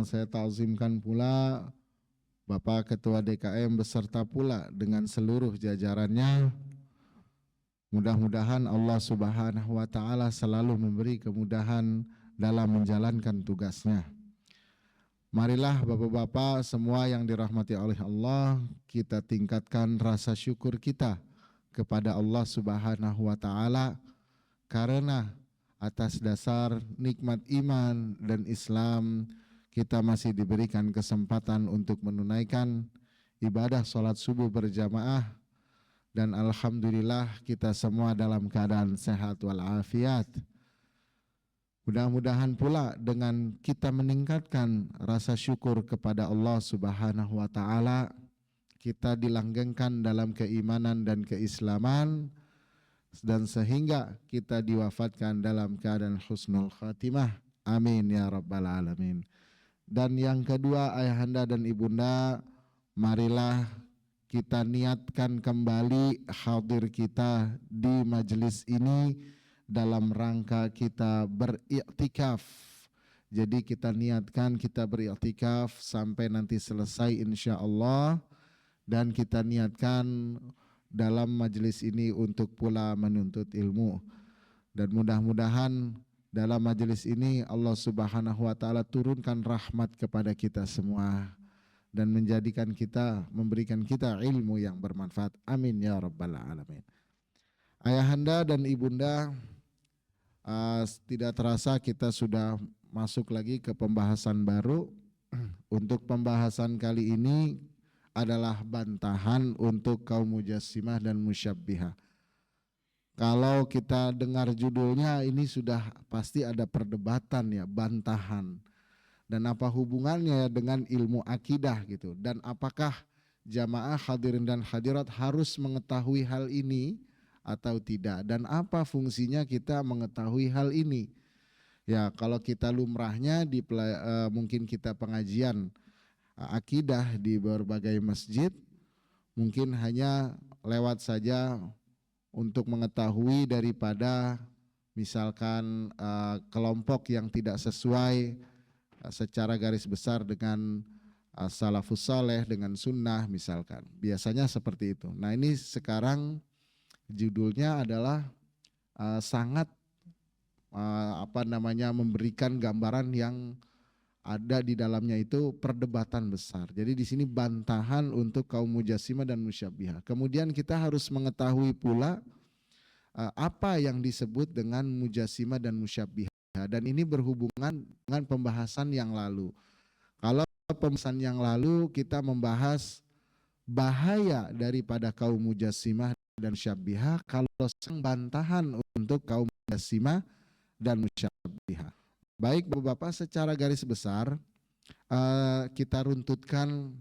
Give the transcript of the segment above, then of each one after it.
yang saya ta'zimkan pula Bapak Ketua DKM beserta pula dengan seluruh jajarannya. Mudah-mudahan Allah Subhanahu wa Ta'ala selalu memberi kemudahan dalam menjalankan tugasnya. Marilah Bapak-bapak semua yang dirahmati oleh Allah, kita tingkatkan rasa syukur kita kepada Allah Subhanahu wa Ta'ala karena atas dasar nikmat iman dan Islam kita masih diberikan kesempatan untuk menunaikan ibadah sholat subuh berjamaah, dan alhamdulillah kita semua dalam keadaan sehat walafiat. Mudah-mudahan pula dengan kita meningkatkan rasa syukur kepada Allah Subhanahu wa Ta'ala, kita dilanggengkan dalam keimanan dan keislaman, dan sehingga kita diwafatkan dalam keadaan husnul khatimah. Amin ya rabbal alamin. Dan yang kedua, ayahanda dan ibunda, marilah kita niatkan kembali hadir kita di majelis ini dalam rangka kita beriktikaf. Jadi kita niatkan kita beriktikaf sampai nanti selesai insya Allah, dan kita niatkan dalam majelis ini untuk pula menuntut ilmu. Dan mudah-mudahan dalam majelis ini Allah Subhanahu wa Ta'ala turunkan rahmat kepada kita semua dan menjadikan kita, memberikan kita ilmu yang bermanfaat. Amin ya rabbal alamin. Ayahanda dan ibunda, tidak terasa kita sudah masuk lagi ke pembahasan baru. Untuk pembahasan kali ini adalah bantahan untuk kaum mujassimah dan musyabbihah. Kalau kita dengar judulnya ini sudah pasti ada perdebatan ya, bantahan. Dan apa hubungannya dengan ilmu akidah gitu. Dan apakah jamaah hadirin dan hadirat harus mengetahui hal ini atau tidak. Dan apa fungsinya kita mengetahui hal ini. Ya kalau kita lumrahnya mungkin kita pengajian akidah di berbagai masjid, mungkin hanya lewat saja untuk mengetahui daripada misalkan kelompok yang tidak sesuai secara garis besar dengan salafus saleh, dengan sunnah misalkan. Biasanya seperti itu. Nah ini sekarang judulnya adalah sangat memberikan gambaran yang ada di dalamnya itu perdebatan besar. Jadi di sini bantahan untuk kaum mujassimah dan musyabbihah. Kemudian kita harus mengetahui pula apa yang disebut dengan mujassimah dan musyabbihah. Dan ini berhubungan dengan pembahasan yang lalu. Kalau pembahasan yang lalu kita membahas bahaya daripada kaum mujassimah dan musyabbihah, kalau sang bantahan untuk kaum mujassimah dan musyabbihah. Baik Bapak-bapak, secara garis besar kita runtutkan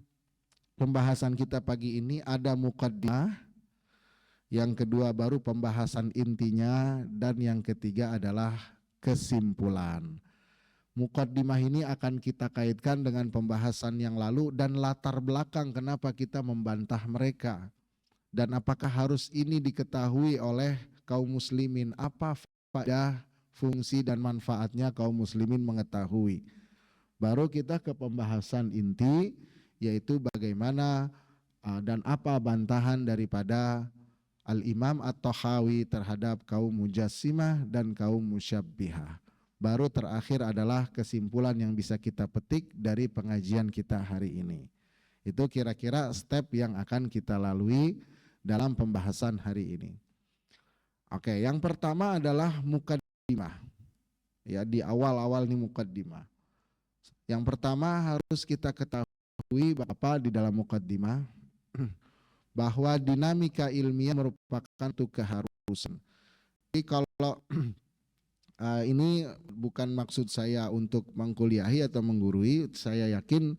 pembahasan kita pagi ini. Ada muqaddimah, yang kedua baru pembahasan intinya, dan yang ketiga adalah kesimpulan. Muqaddimah ini akan kita kaitkan dengan pembahasan yang lalu dan latar belakang kenapa kita membantah mereka. Dan apakah harus ini diketahui oleh kaum muslimin, apa faedah, fungsi dan manfaatnya kaum muslimin mengetahui. Baru kita ke pembahasan inti, yaitu bagaimana dan apa bantahan daripada Al-Imam At-Tahawi terhadap kaum mujassimah dan kaum musyabbihah. Baru terakhir adalah kesimpulan yang bisa kita petik dari pengajian kita hari ini. Itu kira-kira step yang akan kita lalui dalam pembahasan hari ini. Oke, yang pertama adalah muqaddimah. Ya, di awal-awal nih muqaddimah. Yang pertama harus kita ketahui Bapak di dalam muqaddimah bahwa dinamika ilmiah merupakan tuh keharusan. Jadi kalau ini bukan maksud saya untuk mengkuliahi atau menggurui, saya yakin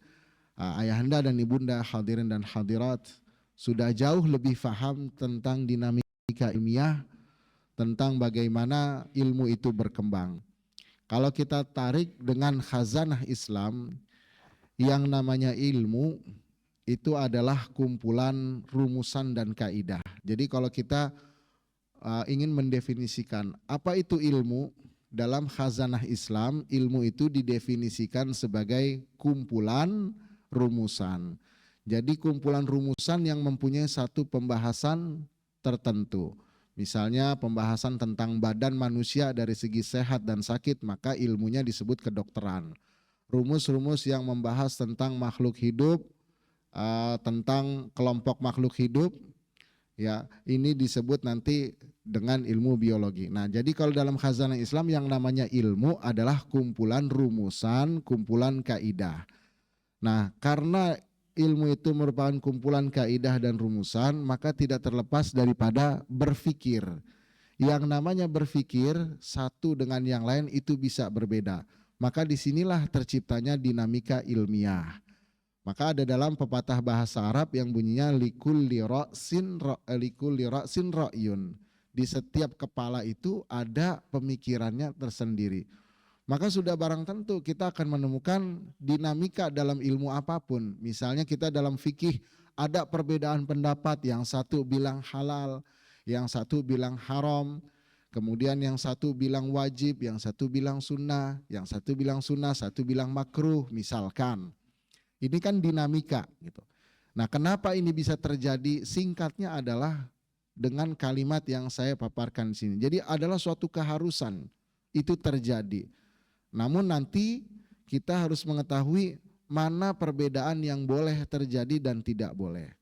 ayahanda dan ibunda hadirin dan hadirat sudah jauh lebih paham tentang dinamika ilmiah, tentang bagaimana ilmu itu berkembang. Kalau kita tarik dengan khazanah Islam, yang namanya ilmu itu adalah kumpulan rumusan dan kaidah. Jadi kalau kita ingin mendefinisikan apa itu ilmu, dalam khazanah Islam, ilmu itu didefinisikan sebagai kumpulan rumusan. Jadi kumpulan rumusan yang mempunyai satu pembahasan tertentu. Misalnya pembahasan tentang badan manusia dari segi sehat dan sakit, maka ilmunya disebut kedokteran. Rumus-rumus yang membahas tentang makhluk hidup, tentang kelompok makhluk hidup, ya ini disebut nanti dengan ilmu biologi. Nah, jadi kalau dalam khazanah Islam yang namanya ilmu adalah kumpulan rumusan, kumpulan kaidah. Nah, karena ilmu itu merupakan kumpulan kaidah dan rumusan, maka tidak terlepas daripada berpikir. Yang namanya berpikir satu dengan yang lain itu bisa berbeda. Maka disinilah terciptanya dinamika ilmiah. Maka ada dalam pepatah bahasa Arab yang bunyinya likulli ra'sin ra'yun. Di setiap kepala itu ada pemikirannya tersendiri. Maka sudah barang tentu kita akan menemukan dinamika dalam ilmu apapun. Misalnya kita dalam fikih ada perbedaan pendapat, yang satu bilang halal, yang satu bilang haram, kemudian yang satu bilang wajib, yang satu bilang sunnah, yang satu bilang sunnah, satu bilang makruh misalkan. Ini kan dinamika gitu. Nah, kenapa ini bisa terjadi? Singkatnya adalah dengan kalimat yang saya paparkan di sini. Jadi adalah suatu keharusan itu terjadi. Namun nanti kita harus mengetahui mana perbedaan yang boleh terjadi dan tidak boleh.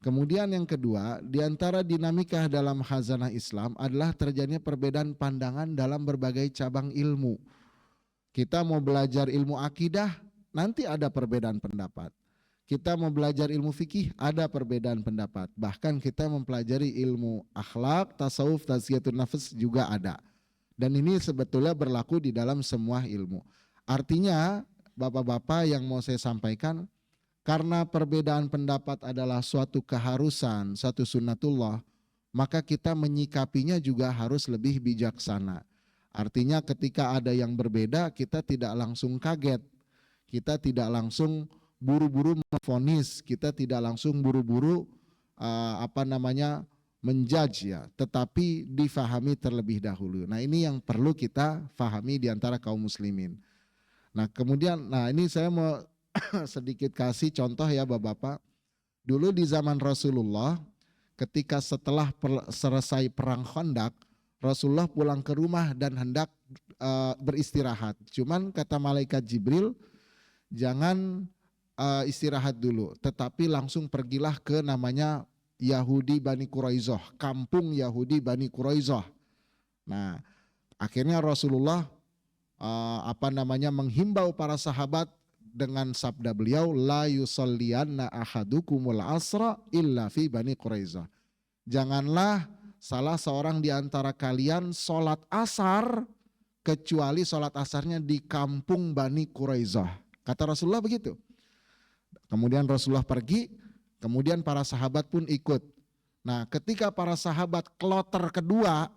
Kemudian yang kedua, di antara dinamika dalam khazanah Islam adalah terjadinya perbedaan pandangan dalam berbagai cabang ilmu. Kita mau belajar ilmu akidah, nanti ada perbedaan pendapat. Kita mau belajar ilmu fikih, ada perbedaan pendapat. Bahkan kita mempelajari ilmu akhlak, tasawuf, tazkiyatun nafs juga ada. Dan ini sebetulnya berlaku di dalam semua ilmu. Artinya bapak-bapak yang mau saya sampaikan, karena perbedaan pendapat adalah suatu keharusan, satu sunnatullah, maka kita menyikapinya juga harus lebih bijaksana. Artinya ketika ada yang berbeda, kita tidak langsung kaget, kita tidak langsung buru-buru memvonis, kita tidak langsung buru-buru menjudge ya, tetapi difahami terlebih dahulu. Nah, ini yang perlu kita fahami di antara kaum muslimin. Nah, kemudian ini saya mau sedikit kasih contoh ya Bapak-bapak. Dulu di zaman Rasulullah, ketika setelah selesai perang Khandaq, Rasulullah pulang ke rumah dan hendak beristirahat. Cuman kata malaikat Jibril, jangan istirahat dulu, tetapi langsung pergilah ke namanya Yahudi Bani Quraizoh, kampung Yahudi Bani Quraizoh. Nah, akhirnya Rasulullah menghimbau para sahabat dengan sabda beliau, la yusalliyanna ahadukumul asra illa fi Bani Quraizoh. Janganlah salah seorang di antara kalian sholat asar kecuali sholat asarnya di kampung Bani Quraizoh. Kata Rasulullah begitu. Kemudian Rasulullah pergi. Kemudian para sahabat pun ikut. Nah, ketika para sahabat kloter kedua,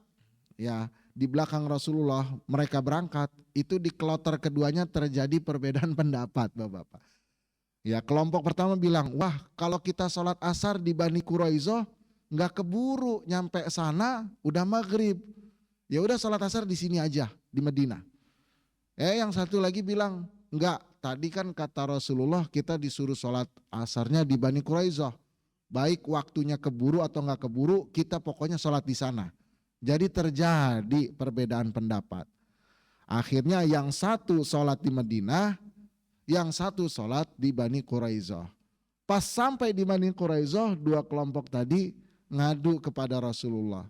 ya di belakang Rasulullah mereka berangkat, itu di kloter keduanya terjadi perbedaan pendapat, Bapak-bapak. Ya, kelompok pertama bilang, wah kalau kita sholat asar di Bani Quraizoh nggak keburu nyampe sana, udah maghrib. Ya udah sholat asar di sini aja di Madinah. Yang satu lagi bilang, enggak. Tadi kan kata Rasulullah kita disuruh sholat asarnya di Bani Quraizoh. Baik waktunya keburu atau enggak keburu, kita pokoknya sholat di sana. Jadi terjadi perbedaan pendapat. Akhirnya yang satu sholat di Madinah, yang satu sholat di Bani Quraizoh. Pas sampai di Bani Quraizoh, dua kelompok tadi ngadu kepada Rasulullah.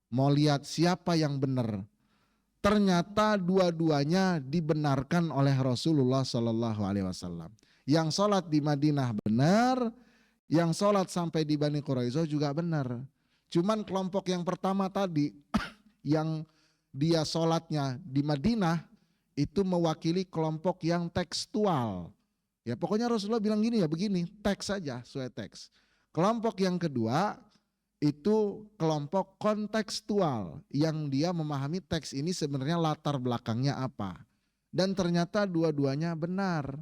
Mau lihat siapa yang benar. Ternyata dua-duanya dibenarkan oleh Rasulullah Shallallahu Alaihi Wasallam. Yang sholat di Madinah benar, yang sholat sampai di Bani Quraizoh juga benar. Cuman kelompok yang pertama tadi, yang dia sholatnya di Madinah, itu mewakili kelompok yang tekstual. Ya pokoknya Rasulullah bilang gini ya, begini, teks saja, sesuai teks. Kelompok yang kedua, itu kelompok kontekstual yang dia memahami teks ini sebenarnya latar belakangnya apa. Dan ternyata dua-duanya benar.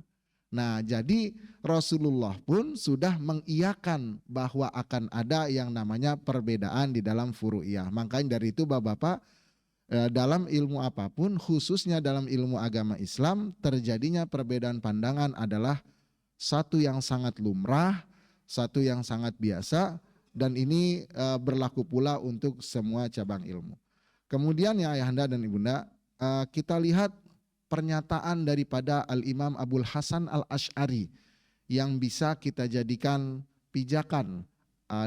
Nah, jadi Rasulullah pun sudah mengiyakan bahwa akan ada yang namanya perbedaan di dalam furu'iyah. Makanya dari itu Bapak-bapak, dalam ilmu apapun, khususnya dalam ilmu agama Islam, terjadinya perbedaan pandangan adalah satu yang sangat lumrah, satu yang sangat biasa, dan ini berlaku pula untuk semua cabang ilmu. Kemudian ya ayahanda dan ibunda, kita lihat pernyataan daripada Al-Imam Abul Hasan Al-Asy'ari yang bisa kita jadikan pijakan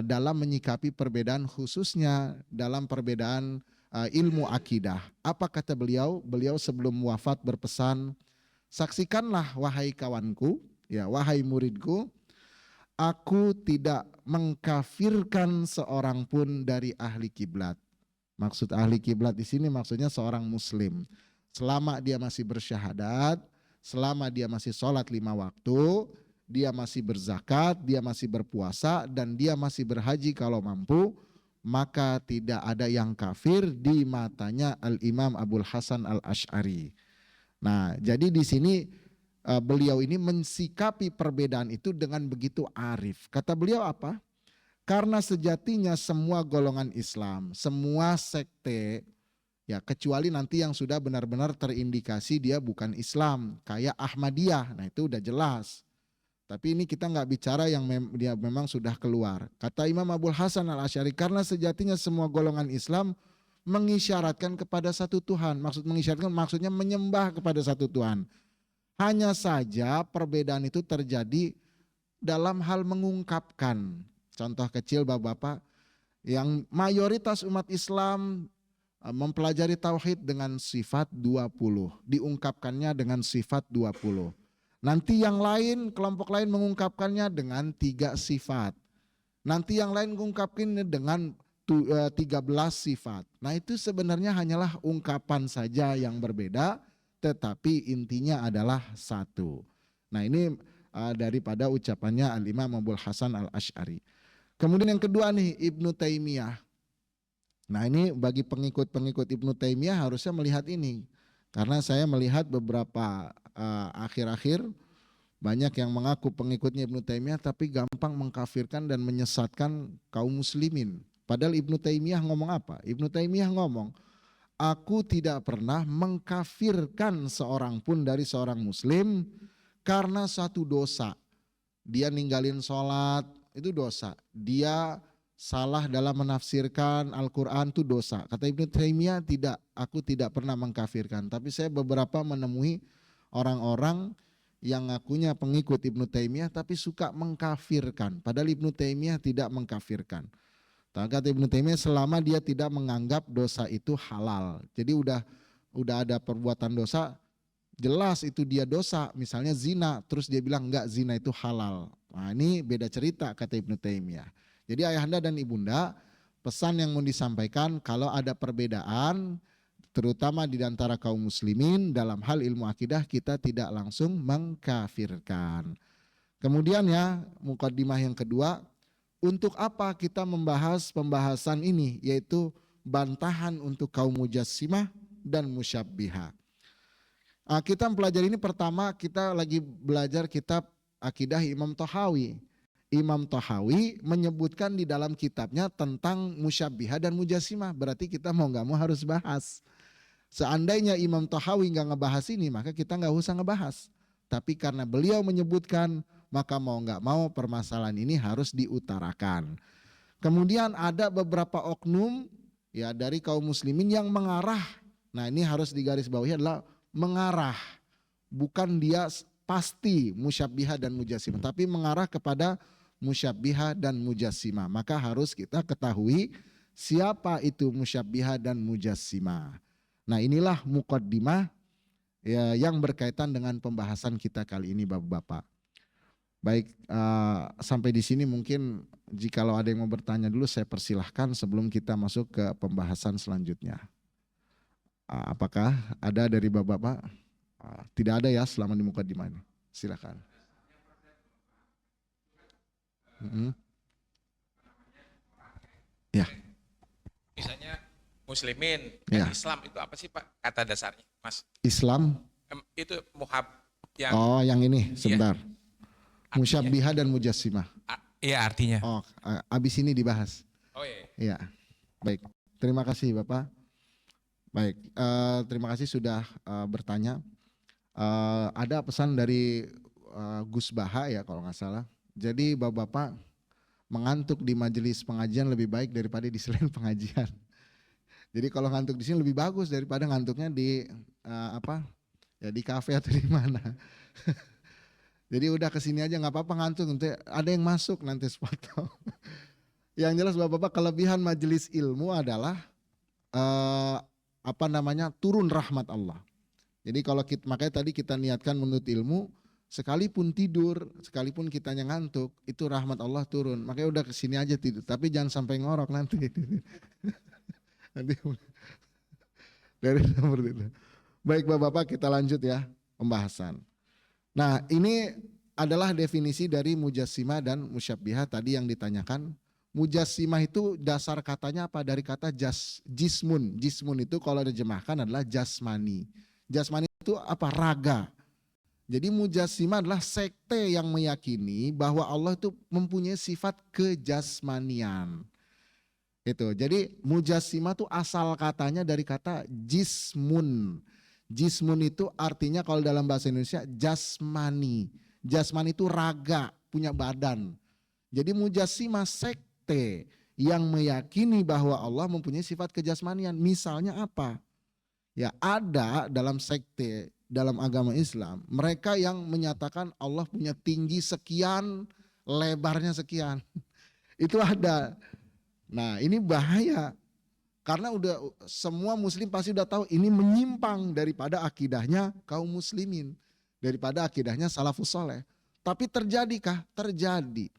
dalam menyikapi perbedaan, khususnya dalam perbedaan ilmu akidah. Apa kata beliau? Beliau sebelum wafat berpesan, saksikanlah wahai kawanku, ya wahai muridku, aku tidak mengkafirkan seorang pun dari ahli kiblat. Maksud ahli kiblat di sini maksudnya seorang muslim. Selama dia masih bersyahadat, selama dia masih sholat 5 waktu, dia masih berzakat, dia masih berpuasa, dan dia masih berhaji kalau mampu, maka tidak ada yang kafir di matanya Al-Imam Abul Hasan Al-Asy'ari. Nah, jadi di sini beliau ini mensikapi perbedaan itu dengan begitu arif. Kata beliau apa? Karena sejatinya semua golongan Islam, semua sekte, ya kecuali nanti yang sudah benar-benar terindikasi dia bukan Islam, kayak Ahmadiyah, nah itu udah jelas. Tapi ini kita nggak bicara yang dia memang sudah keluar. Kata Imam Abul Hasan Al-Asy'ari, karena sejatinya semua golongan Islam mengisyaratkan kepada satu Tuhan. Maksud mengisyaratkan maksudnya menyembah kepada satu Tuhan. Hanya saja perbedaan itu terjadi dalam hal mengungkapkan. Contoh kecil bapak-bapak, yang mayoritas umat Islam mempelajari tauhid dengan sifat 20, diungkapkannya dengan sifat 20. Nanti yang lain, kelompok lain mengungkapkannya dengan 3 sifat. Nanti yang lain mengungkapkannya dengan 13 sifat. Nah itu sebenarnya hanyalah ungkapan saja yang berbeda, tetapi intinya adalah satu. Nah ini daripada ucapannya Al-Imam Abul Hasan Al-Asy'ari. Kemudian yang kedua nih, Ibnu Taimiyah. Nah ini bagi pengikut-pengikut Ibnu Taimiyah harusnya melihat ini. Karena saya melihat beberapa akhir-akhir banyak yang mengaku pengikutnya Ibnu Taimiyah tapi gampang mengkafirkan dan menyesatkan kaum muslimin. Padahal Ibnu Taimiyah ngomong apa? Ibnu Taimiyah ngomong, aku tidak pernah mengkafirkan seorang pun dari seorang muslim karena satu dosa. Dia ninggalin sholat, itu dosa. Dia salah dalam menafsirkan Al-Quran, itu dosa. Kata Ibnu Taimiyah, tidak, aku tidak pernah mengkafirkan. Tapi saya beberapa menemui orang-orang yang ngakunya pengikut Ibnu Taimiyah tapi suka mengkafirkan. Padahal Ibnu Taimiyah tidak mengkafirkan. Kata Ibnu Taimiyah, selama dia tidak menganggap dosa itu halal. Jadi udah ada perbuatan dosa, jelas itu dia dosa, misalnya zina, terus dia bilang enggak, zina itu halal. Nah ini beda cerita kata Ibnu Taimiyah. Jadi ayahanda dan ibunda, pesan yang mau disampaikan kalau ada perbedaan, terutama di antara kaum muslimin dalam hal ilmu akidah, kita tidak langsung mengkafirkan. Kemudian ya, mukaddimah yang kedua, untuk apa kita membahas pembahasan ini, yaitu bantahan untuk kaum mujassimah dan musyabbihah. Kita mempelajari ini pertama kita lagi belajar kitab akidah Imam Tahawi. Imam Tahawi menyebutkan di dalam kitabnya tentang musyabbihah dan mujassimah. Berarti kita mau gak mau harus bahas. Seandainya Imam Tahawi gak ngebahas ini, maka kita gak usah ngebahas. Tapi karena beliau menyebutkan, maka mau gak mau permasalahan ini harus diutarakan. Kemudian ada beberapa oknum ya dari kaum muslimin yang mengarah. Nah ini harus digarisbawahi adalah mengarah, bukan dia pasti musyabbihah dan mujassimah, tapi mengarah kepada musyabbihah dan mujassimah. Maka harus kita ketahui siapa itu musyabbihah dan mujassimah. Nah inilah muqaddimah ya, yang berkaitan dengan pembahasan kita kali ini bapak-bapak. Baik, sampai di sini mungkin jikalau ada yang mau bertanya dulu saya persilahkan sebelum kita masuk ke pembahasan selanjutnya. Apakah ada dari bapak-bapak? Tidak ada ya selama di muqaddimah ini. Silakan. Ya. Misalnya muslimin Ya. dan Islam itu apa sih Pak kata dasarnya, Mas? Islam. Itu muhab yang yang ini sebentar. Artinya? Musyabbihah dan mujassimah. Iya artinya. Oh, abis ini dibahas. Oh iya. Iya. Baik. Terima kasih Bapak. Baik, terima kasih sudah bertanya. Ada pesan dari Gus Baha ya kalau nggak salah. Jadi bapak-bapak mengantuk di majelis pengajian lebih baik daripada di selain pengajian. Jadi kalau ngantuk di sini lebih bagus daripada ngantuknya di apa ya di kafe atau di mana. Jadi udah kesini aja nggak apa-apa ngantuk, nanti ada yang masuk nanti foto. Yang jelas bapak-bapak kelebihan majelis ilmu adalah eh, apa namanya turun rahmat Allah. Jadi kalau kita, makanya tadi kita niatkan menuntut ilmu, sekalipun tidur, sekalipun kitanya ngantuk, itu rahmat Allah turun. Makanya udah kesini aja tidur, tapi jangan sampai ngorok nanti. Nanti dari seperti itu. Baik bapak-bapak kita lanjut ya pembahasan. Nah ini adalah definisi dari mujassimah dan musyabbihah tadi yang ditanyakan. Mujassimah itu dasar katanya apa? Dari kata jismun. Jismun itu kalau diterjemahkan adalah jasmani. Jasmani itu apa? Raga. Jadi mujassimah adalah sekte yang meyakini bahwa Allah itu mempunyai sifat kejasmanian. Itu. Jadi mujassimah itu asal katanya dari kata jismun. Jismun itu artinya kalau dalam bahasa Indonesia jasmani. Jasmani itu raga, punya badan. Jadi mujassimah sekte yang meyakini bahwa Allah mempunyai sifat kejasmanian. Misalnya apa? Ya ada dalam sekte dalam agama Islam, mereka yang menyatakan Allah punya tinggi sekian, lebarnya sekian. Itu ada. Nah, ini bahaya. Karena udah semua muslim pasti udah tahu ini menyimpang daripada akidahnya kaum muslimin, daripada akidahnya salafus soleh. Tapi terjadikah? Terjadi.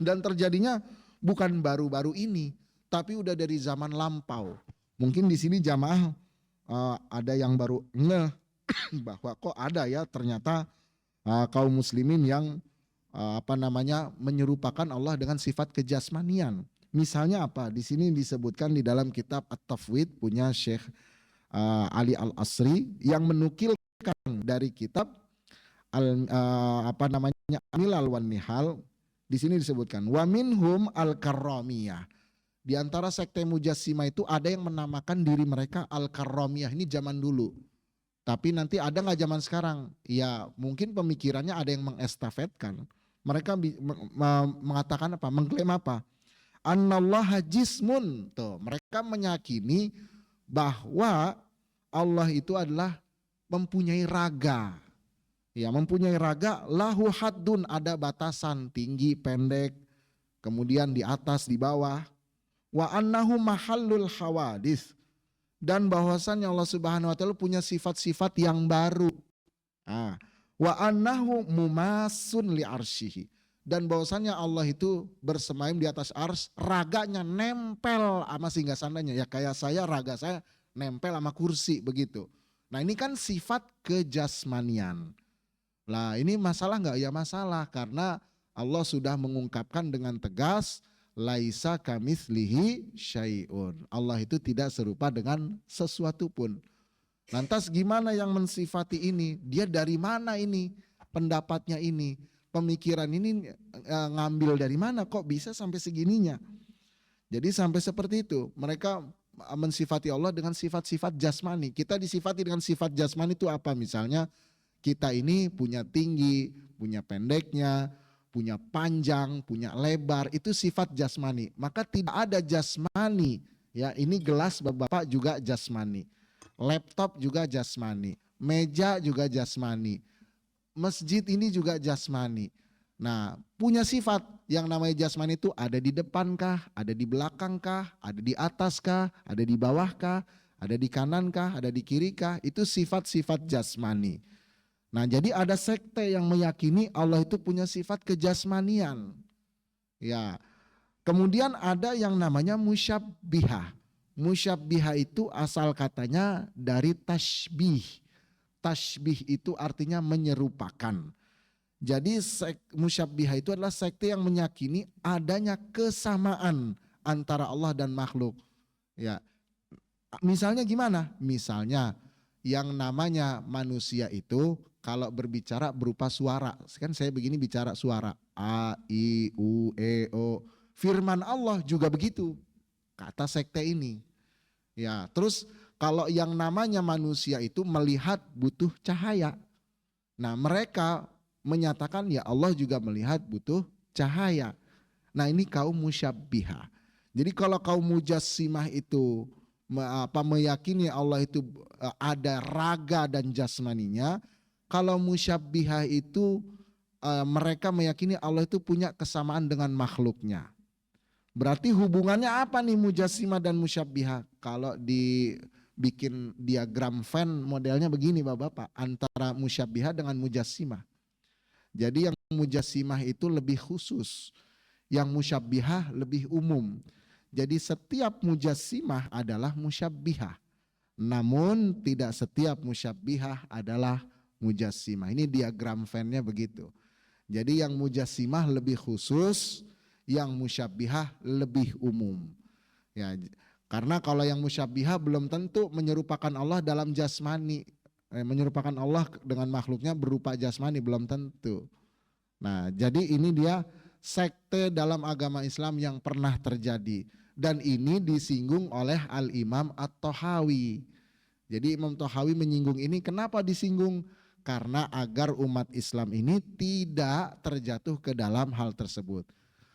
Dan terjadinya bukan baru-baru ini, tapi udah dari zaman lampau. Mungkin di sini jamaah ada yang baru ngeh bahwa kok ada ya ternyata kaum muslimin yang menyerupakan Allah dengan sifat kejasmanian. Misalnya apa? Di sini disebutkan di dalam kitab At-Tafwid punya Syekh Ali Al-Asri yang menukilkan dari kitab Al-Milal wan Nihal. Di sini disebutkan wa minhum al-karramiyah. Di antara sekte mujassimah itu ada yang menamakan diri mereka al-karramiyah. Ini zaman dulu. Tapi nanti ada nggak zaman sekarang? Ya mungkin pemikirannya ada yang mengestafetkan. Mereka mengatakan apa? Mengklaim apa? Annallaha jismun. Tuh, mereka meyakini bahwa Allah itu adalah mempunyai raga. Ya, mempunyai raga, lahu haddun, ada batasan tinggi, pendek, kemudian di atas, di bawah. Wa annahu mahallul hawadis, dan bahwasannya Allah Subhanahu wa taala punya sifat-sifat yang baru. Wa annahu mumasun li arsyihi, dan bahwasannya Allah itu bersemayam di atas ars, raganya nempel sama singgasandanya. Ya kayak saya, raga saya nempel sama kursi begitu. Nah ini kan sifat kejasmanian. Nah ini masalah nggak? Ya masalah, karena Allah sudah mengungkapkan dengan tegas, laisa kamitslihi syai'un. Allah itu tidak serupa dengan sesuatu pun. Lantas gimana yang mensifati ini? Dia dari mana ini? Pendapatnya ini? Pemikiran ini ngambil dari mana? Kok bisa sampai segininya? Jadi sampai seperti itu. Mereka mensifati Allah dengan sifat-sifat jasmani. Kita disifati dengan sifat jasmani itu apa? Misalnya kita ini punya tinggi, punya pendeknya, punya panjang, punya lebar, itu sifat jasmani. Maka tidak ada jasmani. Ya, ini gelas Bapak juga jasmani. Laptop juga jasmani. Meja juga jasmani. Masjid ini juga jasmani. Nah, punya sifat yang namanya jasmani itu ada di depan kah, ada di belakang kah, ada di atas kah, ada di bawah kah, ada di kanan kah, ada di kiri kah, itu sifat-sifat jasmani. Nah, jadi ada sekte yang meyakini Allah itu punya sifat kejasmanian. Ya. Kemudian ada yang namanya musyabbihah. Musyabbihah itu asal katanya dari tasbih. Tasbih itu artinya menyerupakan. Jadi musyabbihah itu adalah sekte yang meyakini adanya kesamaan antara Allah dan makhluk. Ya. Misalnya gimana? Misalnya yang namanya manusia itu kalau berbicara berupa suara. Kan saya begini bicara suara. A, I, U, E, O. Firman Allah juga begitu. Kata sekte ini. Ya, terus kalau yang namanya manusia itu melihat butuh cahaya. Nah mereka menyatakan ya Allah juga melihat butuh cahaya. Nah ini kaum musyabbihah. Jadi kalau kaum mujassimah itu meyakini Allah itu ada raga dan jasmaninya, kalau musyabbihah itu mereka meyakini Allah itu punya kesamaan dengan makhluknya. Berarti hubungannya apa nih mujassimah dan musyabbihah? Kalau dibikin diagram Venn modelnya begini Bapak-bapak, antara musyabbihah dengan mujassimah. Jadi yang mujassimah itu lebih khusus, yang musyabbihah lebih umum. Jadi setiap mujassimah adalah musyabbihah. Namun tidak setiap musyabbihah adalah mujassimah. Ini diagram Venn-nya begitu. Jadi yang mujassimah lebih khusus, yang musyabbihah lebih umum. Ya, karena kalau yang musyabbihah belum tentu menyerupakan Allah dalam jasmani, menyerupakan Allah dengan makhluknya berupa jasmani belum tentu. Nah, jadi ini dia sekte dalam agama Islam yang pernah terjadi dan ini disinggung oleh Al-Imam At-Tahawi. Jadi Imam Tahawi menyinggung ini, kenapa disinggung? Karena agar umat Islam ini tidak terjatuh ke dalam hal tersebut.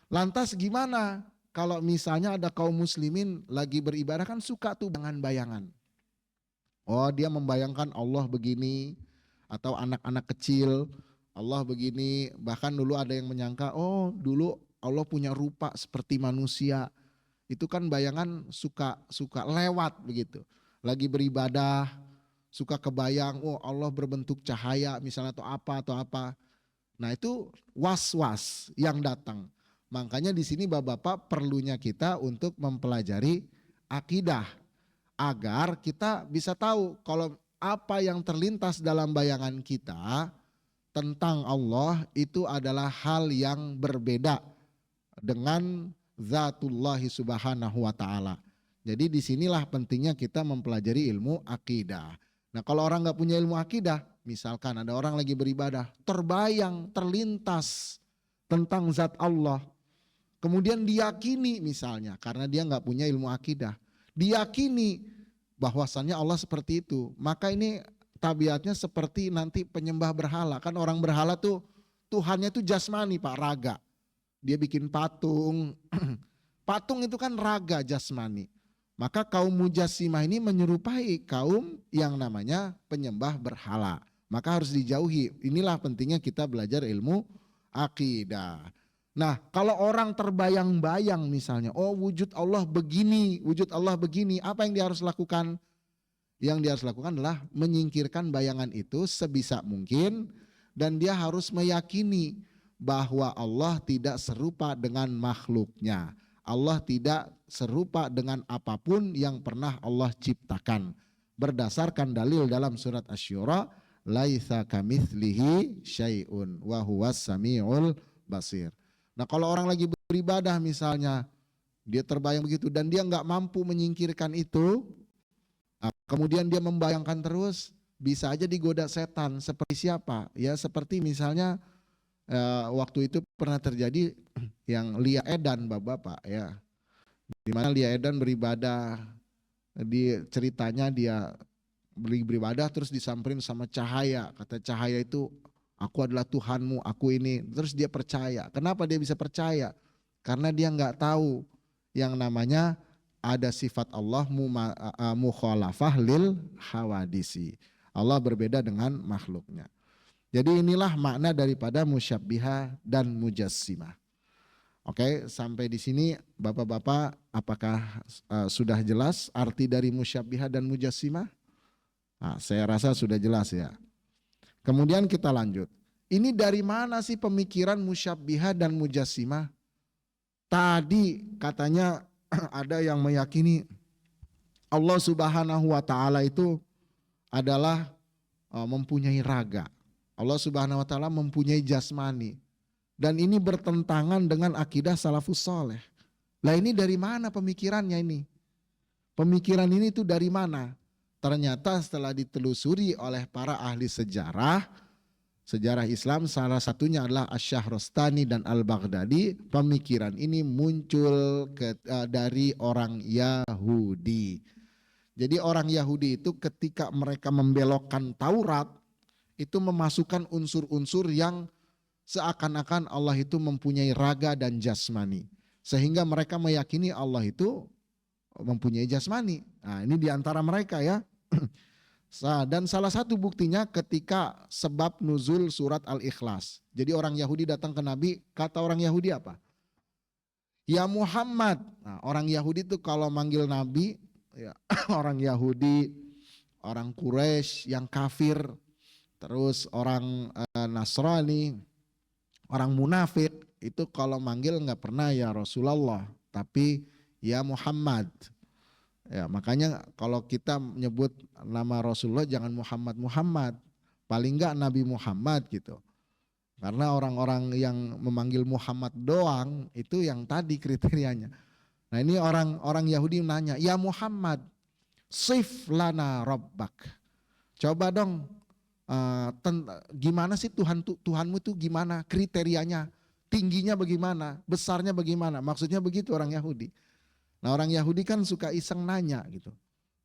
Lantas gimana kalau misalnya ada kaum muslimin lagi beribadah kan suka tuh bayangan-bayangan. Oh dia membayangkan Allah begini atau anak-anak kecil Allah begini. Bahkan dulu ada yang menyangka oh dulu Allah punya rupa seperti manusia. Itu kan bayangan suka lewat begitu. Lagi beribadah suka kebayang oh Allah berbentuk cahaya misalnya atau apa. Nah itu was-was yang datang. Makanya di sini Bapak-bapak perlunya kita untuk mempelajari akidah agar kita bisa tahu kalau apa yang terlintas dalam bayangan kita tentang Allah itu adalah hal yang berbeda dengan Zatullahi Subhanahu wa taala. Jadi disinilah pentingnya kita mempelajari ilmu akidah. Nah kalau orang nggak punya ilmu akidah, misalkan ada orang lagi beribadah, terlintas tentang zat Allah. Kemudian diyakini misalnya karena dia nggak punya ilmu akidah, diyakini bahwasannya Allah seperti itu, maka ini tabiatnya seperti nanti penyembah berhala. Kan orang berhala tuh Tuhannya tuh jasmani Pak, raga. Dia bikin patung, patung itu kan raga jasmani. Maka kaum mujassimah ini menyerupai kaum yang namanya penyembah berhala. Maka harus dijauhi. Inilah pentingnya kita belajar ilmu akidah. Nah kalau orang terbayang-bayang misalnya, oh wujud Allah begini, apa yang dia harus lakukan? Yang dia harus lakukan adalah menyingkirkan bayangan itu sebisa mungkin dan dia harus meyakini bahwa Allah tidak serupa dengan makhluknya. Allah tidak serupa dengan apapun yang pernah Allah ciptakan. Berdasarkan dalil dalam surat Asy-Syura, laitsa kamitslihi syai'un wa huwas samiul basir. Nah kalau orang lagi beribadah misalnya, dia terbayang begitu dan dia nggak mampu menyingkirkan itu, kemudian dia membayangkan terus, bisa aja digoda setan. Seperti siapa? Ya seperti misalnya waktu itu pernah terjadi yang Lia Edan Bapak-bapak ya. Di mana Lia Edan beribadah, ceritanya dia beribadah terus disamperin sama cahaya. Kata cahaya itu, aku adalah Tuhanmu, aku ini. Terus dia percaya. Kenapa dia bisa percaya? Karena dia nggak tahu yang namanya ada sifat Allah mukhalafah lil hawadisi. Allah berbeda dengan makhluknya. Jadi inilah makna daripada musyabbihah dan mujassimah. Oke, sampai di sini Bapak-bapak apakah sudah jelas arti dari musyabbihah dan mujassimah? Nah, saya rasa sudah jelas ya. Kemudian kita lanjut. Ini dari mana sih pemikiran musyabbihah dan mujassimah? Tadi katanya ada yang meyakini Allah Subhanahu wa taala itu adalah mempunyai raga. Allah Subhanahu wa taala mempunyai jasmani. Dan ini bertentangan dengan akidah salafus saleh. Lah ini dari mana pemikirannya ini? Pemikiran ini tuh dari mana? Ternyata setelah ditelusuri oleh para ahli sejarah Islam, salah satunya adalah Asy-Syahrastani dan Al-Baghdadi, pemikiran ini muncul dari orang Yahudi. Jadi orang Yahudi itu ketika mereka membelokkan Taurat, itu memasukkan unsur-unsur yang seakan-akan Allah itu mempunyai raga dan jasmani. Sehingga mereka meyakini Allah itu mempunyai jasmani. Nah, ini diantara mereka ya. Dan salah satu buktinya ketika sebab nuzul surat Al-Ikhlas. Jadi orang Yahudi datang ke Nabi, kata orang Yahudi apa? Ya Muhammad. Nah, orang Yahudi itu kalau manggil Nabi, ya, orang Yahudi, orang Quraisy yang kafir, terus orang Nasrani, orang munafik, itu kalau manggil nggak pernah ya Rasulullah, tapi ya Muhammad. Ya, makanya kalau kita menyebut nama Rasulullah jangan Muhammad Muhammad, paling enggak Nabi Muhammad gitu. Karena orang-orang yang memanggil Muhammad doang itu yang tadi kriterianya. Nah, ini orang Yahudi nanya, "Ya Muhammad, sif lana rabbak." Coba dong gimana sih Tuhanmu itu gimana? Kriterianya, tingginya bagaimana? Besarnya bagaimana? Maksudnya begitu orang Yahudi. Nah, orang Yahudi kan suka iseng nanya gitu,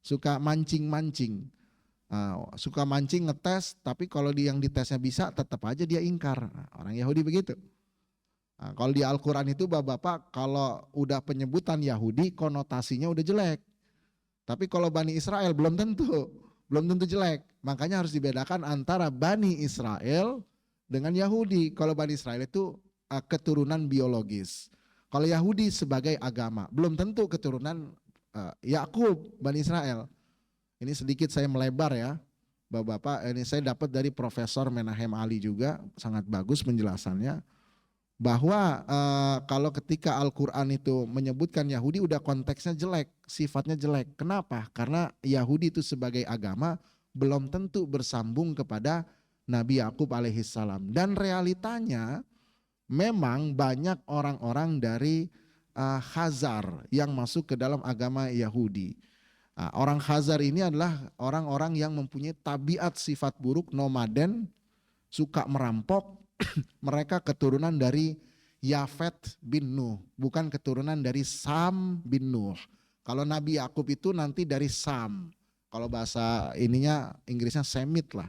suka mancing-mancing, suka mancing ngetes, tapi kalau yang ditesnya bisa tetap aja dia ingkar. Nah, orang Yahudi begitu. Nah, kalau di Al-Quran itu Bapak-Bapak kalau udah penyebutan Yahudi konotasinya udah jelek. Tapi kalau Bani Israel belum tentu jelek. Makanya harus dibedakan antara Bani Israel dengan Yahudi. Kalau Bani Israel itu keturunan biologis. Kalau Yahudi sebagai agama, belum tentu keturunan Yakub, Bani Israel. Ini sedikit saya melebar ya, Bapak-Bapak. Ini saya dapat dari Profesor Menahem Ali juga, sangat bagus penjelasannya. Bahwa kalau ketika Al-Quran itu menyebutkan Yahudi udah konteksnya jelek, sifatnya jelek. Kenapa? Karena Yahudi itu sebagai agama belum tentu bersambung kepada Nabi Yakub alaihissalam. Dan realitanya memang banyak orang-orang dari Khazar yang masuk ke dalam agama Yahudi. Orang Khazar ini adalah orang-orang yang mempunyai tabiat sifat buruk, nomaden, suka merampok. Mereka keturunan dari Yafet bin Nuh, bukan keturunan dari Sam bin Nuh. Kalau Nabi Yakub itu nanti dari Sam. Kalau bahasa ininya Inggrisnya Semit lah.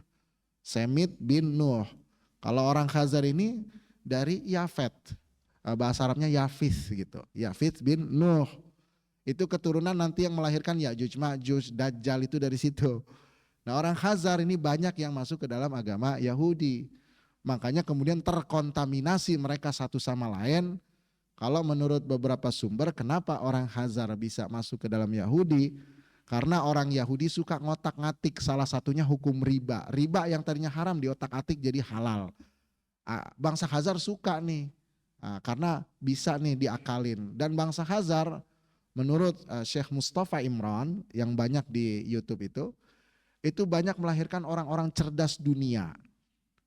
Semit bin Nuh. Kalau orang Khazar ini dari Yafet, bahasa Arabnya Yafith gitu. Yafith bin Nuh. Itu keturunan nanti yang melahirkan Ya'juj Ma'juj, Dajjal itu dari situ. Nah, orang Khazar ini banyak yang masuk ke dalam agama Yahudi. Makanya kemudian terkontaminasi mereka satu sama lain. Kalau menurut beberapa sumber, kenapa orang Khazar bisa masuk ke dalam Yahudi? Karena orang Yahudi suka ngotak-ngatik, salah satunya hukum riba. Riba yang tadinya haram diotak-atik jadi halal. Bangsa Khazar suka nih, karena bisa nih diakalin. Dan bangsa Khazar menurut Syekh Mustafa Imran yang banyak di YouTube itu banyak melahirkan orang-orang cerdas dunia.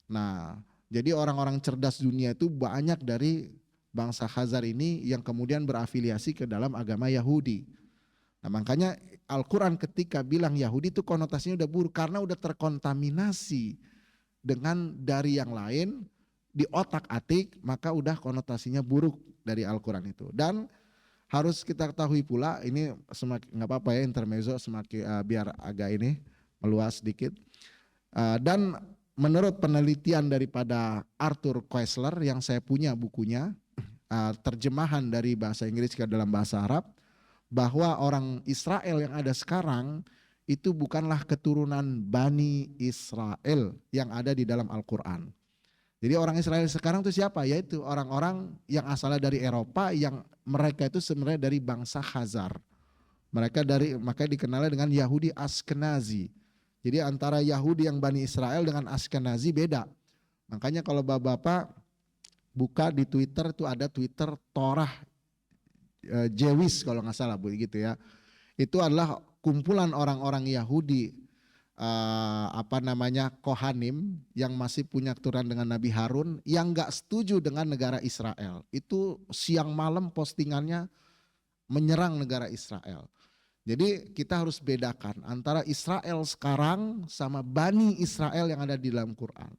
Nah, jadi orang-orang cerdas dunia itu banyak dari bangsa Khazar ini yang kemudian berafiliasi ke dalam agama Yahudi. Nah, makanya Al-Quran ketika bilang Yahudi itu konotasinya udah buruk karena udah terkontaminasi dengan dari yang lain, di otak-atik, maka udah konotasinya buruk dari Al-Quran itu. Dan harus kita ketahui pula, ini semakin nggak apa-apa ya intermezzo, semakin biar agak ini meluas sedikit. Dan menurut penelitian daripada Arthur Koestler yang saya punya bukunya, terjemahan dari bahasa Inggris ke dalam bahasa Arab, bahwa orang Israel yang ada sekarang itu bukanlah keturunan Bani Israel yang ada di dalam Al-Quran. Jadi orang Israel sekarang itu siapa? Yaitu orang-orang yang asalnya dari Eropa yang mereka itu sebenarnya dari bangsa Khazar. Makanya dikenalnya dengan Yahudi Ashkenazi. Jadi antara Yahudi yang Bani Israel dengan Ashkenazi beda. Makanya kalau Bapak buka di Twitter itu ada Twitter Torah Jewish kalau nggak salah begitu ya. Itu adalah kumpulan orang-orang Yahudi Kohanim yang masih punya keturunan dengan Nabi Harun yang nggak setuju dengan negara Israel. Itu siang malam postingannya menyerang negara Israel. Jadi kita harus bedakan antara Israel sekarang sama Bani Israel yang ada di dalam Quran.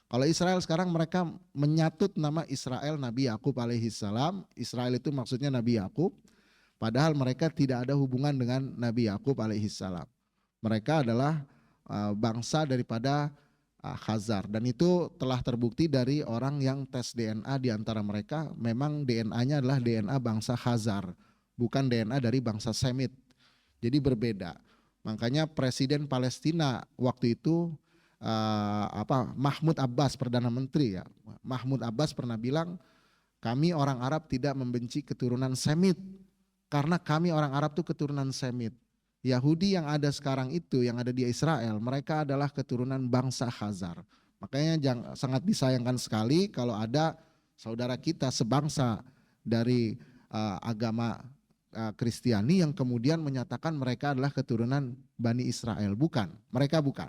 Kalau Israel sekarang mereka menyatut nama Israel Nabi Yakub alaihissalam. Israel itu maksudnya Nabi Yakub. Padahal mereka tidak ada hubungan dengan Nabi Yakub alaihissalam. Mereka adalah bangsa daripada Khazar, dan itu telah terbukti dari orang yang tes DNA di antara mereka, memang DNA-nya adalah DNA bangsa Khazar, bukan DNA dari bangsa Semit. Jadi berbeda. Makanya Presiden Palestina waktu itu Mahmud Abbas, Perdana Menteri ya. Mahmud Abbas pernah bilang, kami orang Arab tidak membenci keturunan Semit karena kami orang Arab itu keturunan Semit. Yahudi yang ada sekarang itu, yang ada di Israel, mereka adalah keturunan bangsa Khazar. Makanya sangat disayangkan sekali kalau ada saudara kita sebangsa dari agama Kristiani yang kemudian menyatakan mereka adalah keturunan Bani Israel. Bukan, mereka bukan.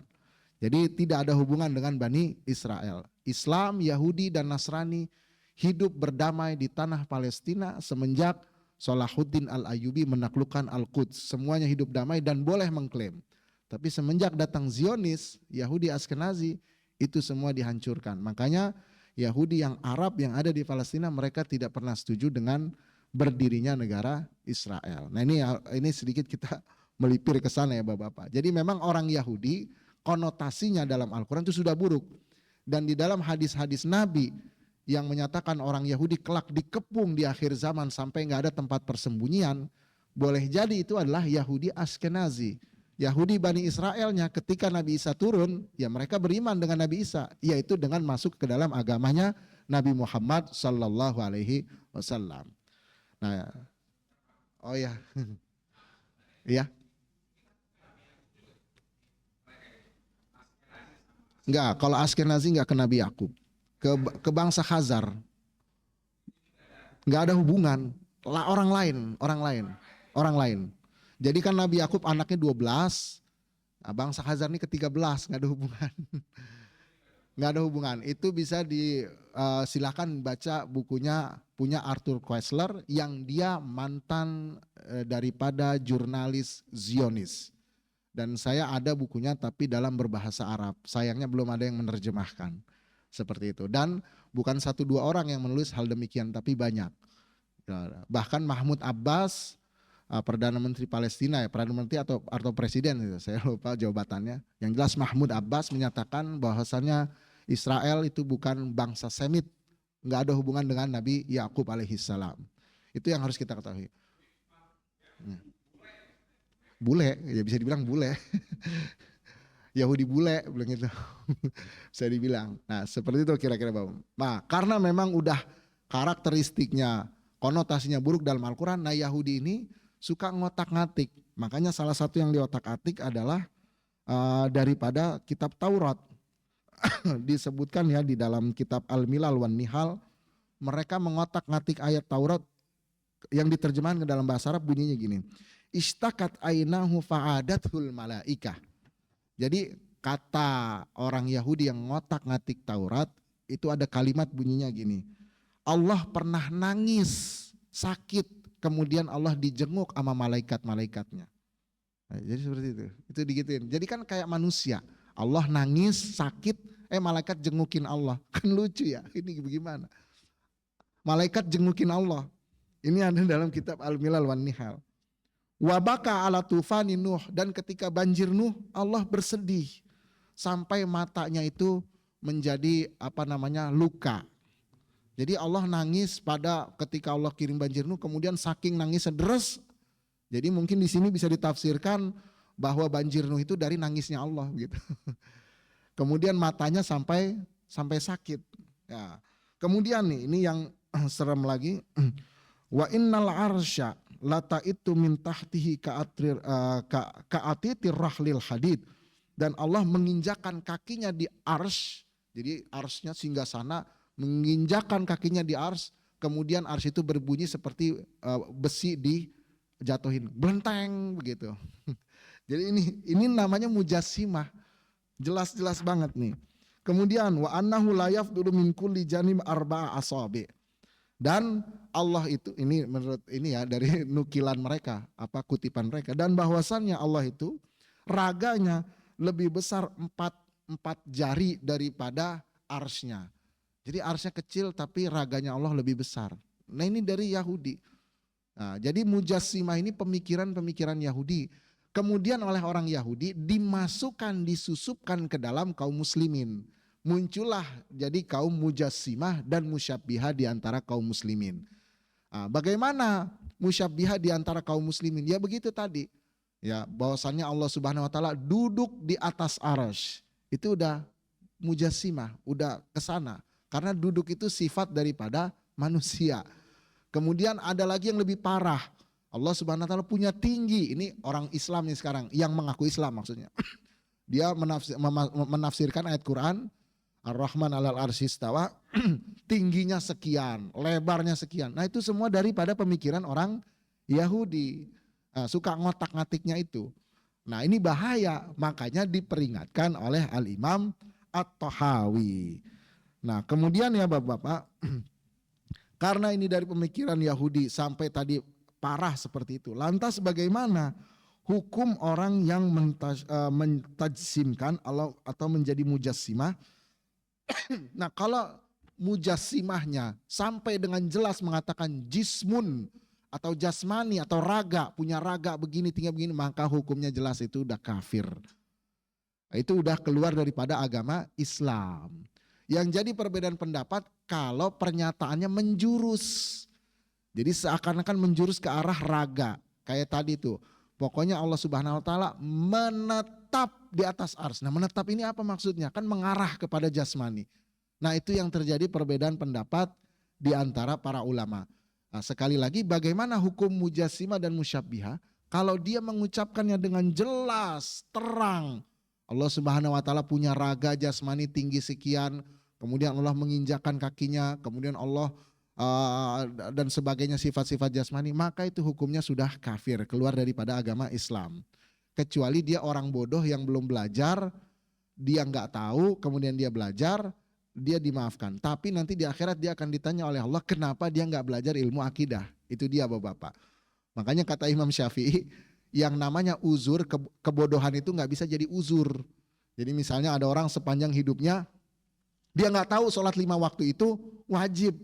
Jadi tidak ada hubungan dengan Bani Israel. Islam, Yahudi, dan Nasrani hidup berdamai di tanah Palestina semenjak Salahuddin Al-Ayyubi menaklukkan Al-Quds. Semuanya hidup damai dan boleh mengklaim. Tapi semenjak datang Zionis, Yahudi Askenazi, itu semua dihancurkan. Makanya Yahudi yang Arab yang ada di Palestina, mereka tidak pernah setuju dengan berdirinya negara Israel. Nah ini sedikit kita melipir ke sana ya Bapak-Bapak. Jadi memang orang Yahudi konotasinya dalam Al-Quran itu sudah buruk. Dan di dalam hadis-hadis Nabi yang menyatakan orang Yahudi kelak dikepung di akhir zaman sampai nggak ada tempat persembunyian, boleh jadi itu adalah Yahudi Askenazi. Yahudi Bani Israelnya ketika Nabi Isa turun, ya mereka beriman dengan Nabi Isa, yaitu dengan masuk ke dalam agamanya Nabi Muhammad Sallallahu Alaihi Wasallam. Nah, oh ya, ya, nggak. Kalau Askenazi nggak ke Nabi Yakub, ke bangsa Khazar. Nggak ada hubungan, orang lain. Jadi kan Nabi Yakub anaknya 12, bangsa Khazar ini ke-13, nggak ada hubungan. Nggak ada hubungan. Itu bisa silakan baca bukunya punya Arthur Koestler yang dia mantan daripada jurnalis Zionis. Dan saya ada bukunya tapi dalam berbahasa Arab. Sayangnya belum ada yang menerjemahkan. Seperti itu. Dan bukan 1-2 orang yang menulis hal demikian, tapi banyak. Bahkan Mahmud Abbas, Perdana Menteri Palestina, ya, Perdana Menteri atau Presiden, saya lupa jabatannya. Yang jelas Mahmud Abbas menyatakan bahwasannya Israel itu bukan bangsa Semit, nggak ada hubungan dengan Nabi Yakub alaihissalam. Itu yang harus kita ketahui. Bule, ya bisa dibilang bule. Yahudi bule, bilang gitu. Bisa dibilang. Nah seperti itu kira-kira Bapak. Nah karena memang udah karakteristiknya, konotasinya buruk dalam Al-Quran, nah Yahudi ini suka ngotak-ngatik. Makanya salah satu yang diotak-atik adalah daripada kitab Taurat. Disebutkan ya di dalam kitab Al-Milal wan Nihal, mereka mengotak-ngatik ayat Taurat yang diterjemahkan ke dalam bahasa Arab bunyinya gini. Istakat ainahu fa'adathul malaikah. Jadi kata orang Yahudi yang ngotak-ngatik Taurat itu ada kalimat bunyinya gini. Allah pernah nangis, sakit, kemudian Allah dijenguk sama malaikat-malaikatnya. Nah, jadi seperti itu. Itu digituin. Jadi kan kayak manusia. Allah nangis, sakit, malaikat jengukin Allah. Kan lucu ya. Ini bagaimana? Malaikat jengukin Allah. Ini ada dalam kitab Al-Milal wan Nihal. Wabaka ala tufani Nuh, dan ketika banjir Nuh Allah bersedih sampai matanya itu menjadi luka. Jadi Allah nangis pada ketika Allah kirim banjir Nuh, kemudian saking nangisnya deres. Jadi mungkin di sini bisa ditafsirkan bahwa banjir Nuh itu dari nangisnya Allah gitu. Kemudian matanya sampai sakit. Ya. Kemudian nih ini yang serem lagi. Wa innal arsya lata itu min tahtihi ka'atitir rahlil hadid. Dan Allah menginjakan kakinya di ars. Jadi arsnya singgasana, menginjakan kakinya di ars. Kemudian ars itu berbunyi seperti besi dijatuhin, blenteng begitu. Jadi ini namanya mujassimah. Jelas-jelas banget nih. Kemudian wa annahu la yafdulu min kulli janib arba'a asabi. Dan Allah itu, ini menurut ini ya dari nukilan mereka, kutipan mereka, dan bahwasannya Allah itu raganya lebih besar 4 jari daripada arsnya. Jadi arsnya kecil tapi raganya Allah lebih besar. Nah ini dari Yahudi. Nah, jadi mujassimah ini pemikiran-pemikiran Yahudi. kemudian oleh orang Yahudi dimasukkan, disusupkan ke dalam kaum muslimin. Muncullah jadi kaum mujassimah dan musyabbihah di antara kaum muslimin. Nah, bagaimana musyabbihah di antara kaum muslimin? Ya begitu tadi. Ya, bahwasannya Allah Subhanahu wa taala duduk di atas arsy. Itu udah mujassimah, udah kesana. Karena duduk itu sifat daripada manusia. Kemudian ada lagi yang lebih parah. Allah Subhanahu wa taala punya tinggi. Ini orang Islam nih sekarang, yang mengaku Islam maksudnya. Dia menafsirkan ayat Quran, Ar-Rahman 'alal arsy istawa, tingginya sekian, lebarnya sekian. Nah, itu semua daripada pemikiran orang Yahudi. Nah, suka ngotak-ngatiknya itu. Nah, ini bahaya, makanya diperingatkan oleh Al-Imam At-Tahawi. Nah, kemudian ya Bapak-bapak, karena ini dari pemikiran Yahudi sampai tadi parah seperti itu. Lantas bagaimana hukum orang yang mentajsimkan atau menjadi mujassimah? Nah, kalau mujassimahnya sampai dengan jelas mengatakan jismun atau jasmani atau raga, punya raga begini, tinggal begini, maka hukumnya jelas itu udah kafir. Itu udah keluar daripada agama Islam. Yang jadi perbedaan pendapat kalau pernyataannya menjurus. Jadi seakan-akan menjurus ke arah raga. Kayak tadi tuh. Pokoknya Allah Subhanahu wa taala menetap di atas arsy. Nah, menetap ini apa maksudnya? Kan mengarah kepada jasmani. Nah, itu yang terjadi perbedaan pendapat di antara para ulama. Nah, sekali lagi bagaimana hukum mujassimah dan musyabbihah? Kalau dia mengucapkannya dengan jelas, terang. Allah Subhanahu wa taala punya raga jasmani tinggi sekian, kemudian Allah menginjakkan kakinya, kemudian Allah dan sebagainya sifat-sifat jasmani, maka itu hukumnya sudah kafir, keluar daripada agama Islam. Kecuali dia orang bodoh yang belum belajar, dia nggak tahu, kemudian dia belajar, dia dimaafkan. Tapi nanti di akhirat dia akan ditanya oleh Allah, kenapa dia nggak belajar ilmu akidah? Itu dia Bapak-bapak. Makanya kata Imam Syafi'i, yang namanya uzur, kebodohan itu nggak bisa jadi uzur. Jadi misalnya ada orang sepanjang hidupnya, dia nggak tahu sholat 5 waktu itu wajib.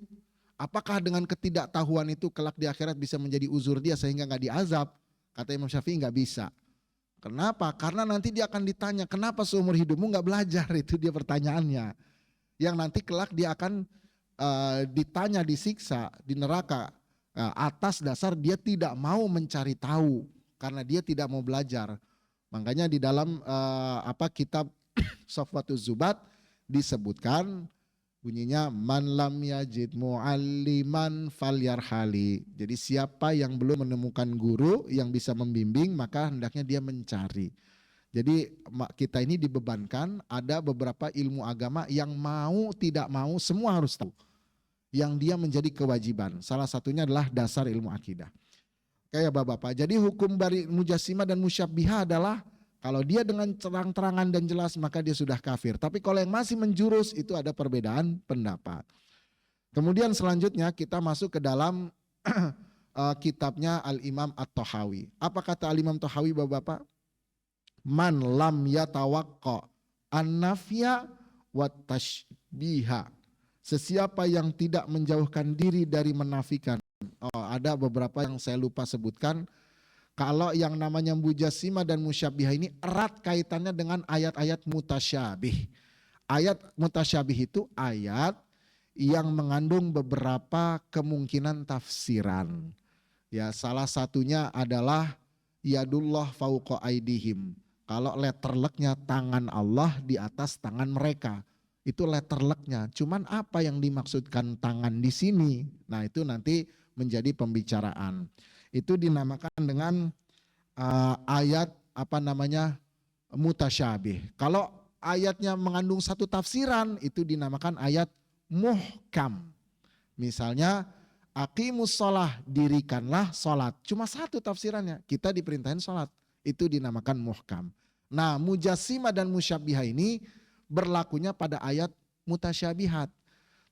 Apakah dengan ketidaktahuan itu kelak di akhirat bisa menjadi uzur dia sehingga nggak diazab? Kata Imam Syafi'i nggak bisa. Kenapa? Karena nanti dia akan ditanya, kenapa seumur hidupmu nggak belajar? Itu dia pertanyaannya. Yang nanti kelak dia akan ditanya, disiksa di neraka atas dasar dia tidak mau mencari tahu. Karena dia tidak mau belajar. Makanya di dalam kitab Safwatuz Zubat disebutkan bunyinya man lam yajid mu'alliman falyarhali. Jadi siapa yang belum menemukan guru yang bisa membimbing maka hendaknya dia mencari. Jadi kita ini dibebankan ada beberapa ilmu agama yang mau tidak mau semua harus tahu. Yang dia menjadi kewajiban. Salah satunya adalah dasar ilmu akidah. Kayak Bapak-bapak. Jadi hukum dari mujassimah dan musyabbihah adalah kalau dia dengan terang-terangan dan jelas maka dia sudah kafir. Tapi kalau yang masih menjurus itu ada perbedaan pendapat. Kemudian selanjutnya kita masuk ke dalam kitabnya Al-Imam At-Tahawi. Apa kata Al-Imam Tahawi Bapak-bapak? Man lam yatawaqqa an-nafya wa tashbiha. Sesiapa yang tidak menjauhkan diri dari menafikan. Ada beberapa yang saya lupa sebutkan. Kalau yang namanya mujassimah dan musyabbihah ini erat kaitannya dengan ayat-ayat mutasyabih. Ayat mutasyabih itu ayat yang mengandung beberapa kemungkinan tafsiran. Ya, salah satunya adalah yadullah fauqa aidihim. Kalau letterleknya tangan Allah di atas tangan mereka. Itu letterleknya. Cuman apa yang dimaksudkan tangan di sini? Nah, itu nanti menjadi pembicaraan. Itu dinamakan dengan ayat mutasyabih. Kalau ayatnya mengandung satu tafsiran itu dinamakan ayat muhkam. Misalnya aqimus shalah, dirikanlah salat. Cuma satu tafsirannya, kita diperintahin salat. Itu dinamakan muhkam. Nah, mujassimah dan musyabbihah ini berlakunya pada ayat mutasyabihat.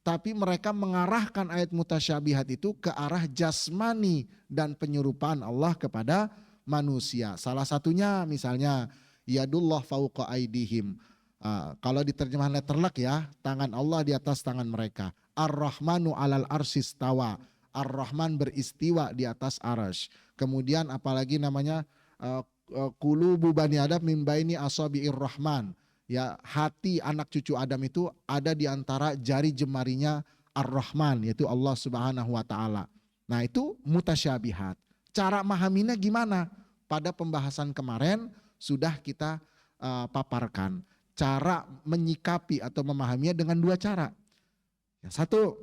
Tapi mereka mengarahkan ayat mutasyabihat itu ke arah jasmani dan penyerupaan Allah kepada manusia. Salah satunya misalnya yadullah fauqa aidihim. Kalau diterjemah letterlek ya, tangan Allah di atas tangan mereka. Ar-Rahmanu 'alal arsy istawa. Ar-Rahman beristiwa di atas arsy. Kemudian apalagi namanya qulubu bani Adam min baini asabi'ir rahman. Ya, hati anak cucu Adam itu ada di antara jari jemarinya Ar-Rahman, yaitu Allah Subhanahu wa taala. Nah, itu mutasyabihat. Cara memahaminya gimana? Pada pembahasan kemarin sudah kita paparkan. Cara menyikapi atau memahaminya dengan dua cara. Yang satu,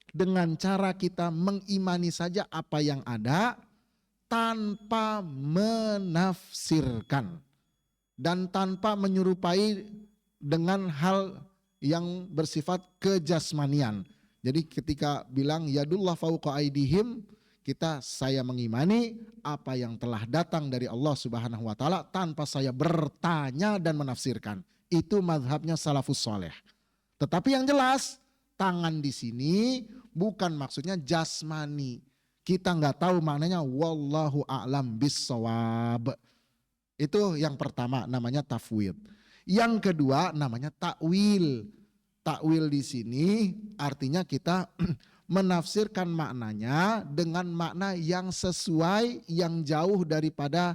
dengan cara kita mengimani saja apa yang ada tanpa menafsirkan dan tanpa menyerupai dengan hal yang bersifat kejasmanian. Jadi ketika bilang yadullah fauqa aidihim, saya mengimani apa yang telah datang dari Allah Subhanahu wa taala tanpa saya bertanya dan menafsirkan. Itu mazhabnya salafus saleh. Tetapi yang jelas, tangan di sini bukan maksudnya jasmani. Kita nggak tahu maknanya, wallahu a'lam bissawab. Itu yang pertama, namanya tafwid. Yang kedua namanya takwil. Takwil di sini artinya kita menafsirkan maknanya dengan makna yang sesuai, yang jauh daripada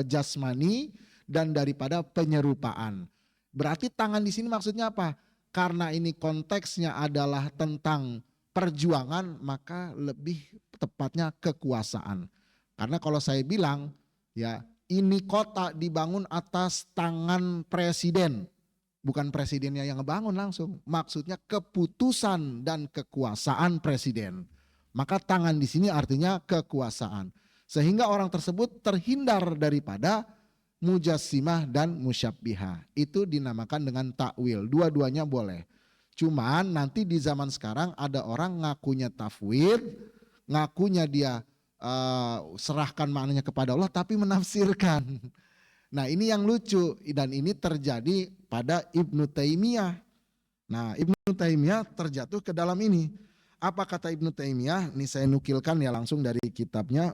jasmani dan daripada penyerupaan. Berarti tangan di sini maksudnya apa? Karena ini konteksnya adalah tentang perjuangan, maka lebih tepatnya kekuasaan. Karena kalau saya bilang ya, ini kota dibangun atas tangan presiden. Bukan presidennya yang ngebangun langsung. Maksudnya keputusan dan kekuasaan presiden. Maka tangan di sini artinya kekuasaan. Sehingga orang tersebut terhindar daripada mujassimah dan musyabbihah. Itu dinamakan dengan takwil. Dua-duanya boleh. Cuman nanti di zaman sekarang ada orang ngakunya tafwid, ngakunya dia serahkan maknanya kepada Allah tapi menafsirkan. Nah, ini yang lucu dan ini terjadi pada Ibnu Taimiyah. Nah, Ibnu Taimiyah terjatuh ke dalam ini. Apa kata Ibnu Taimiyah? Ini saya nukilkan ya langsung dari kitabnya.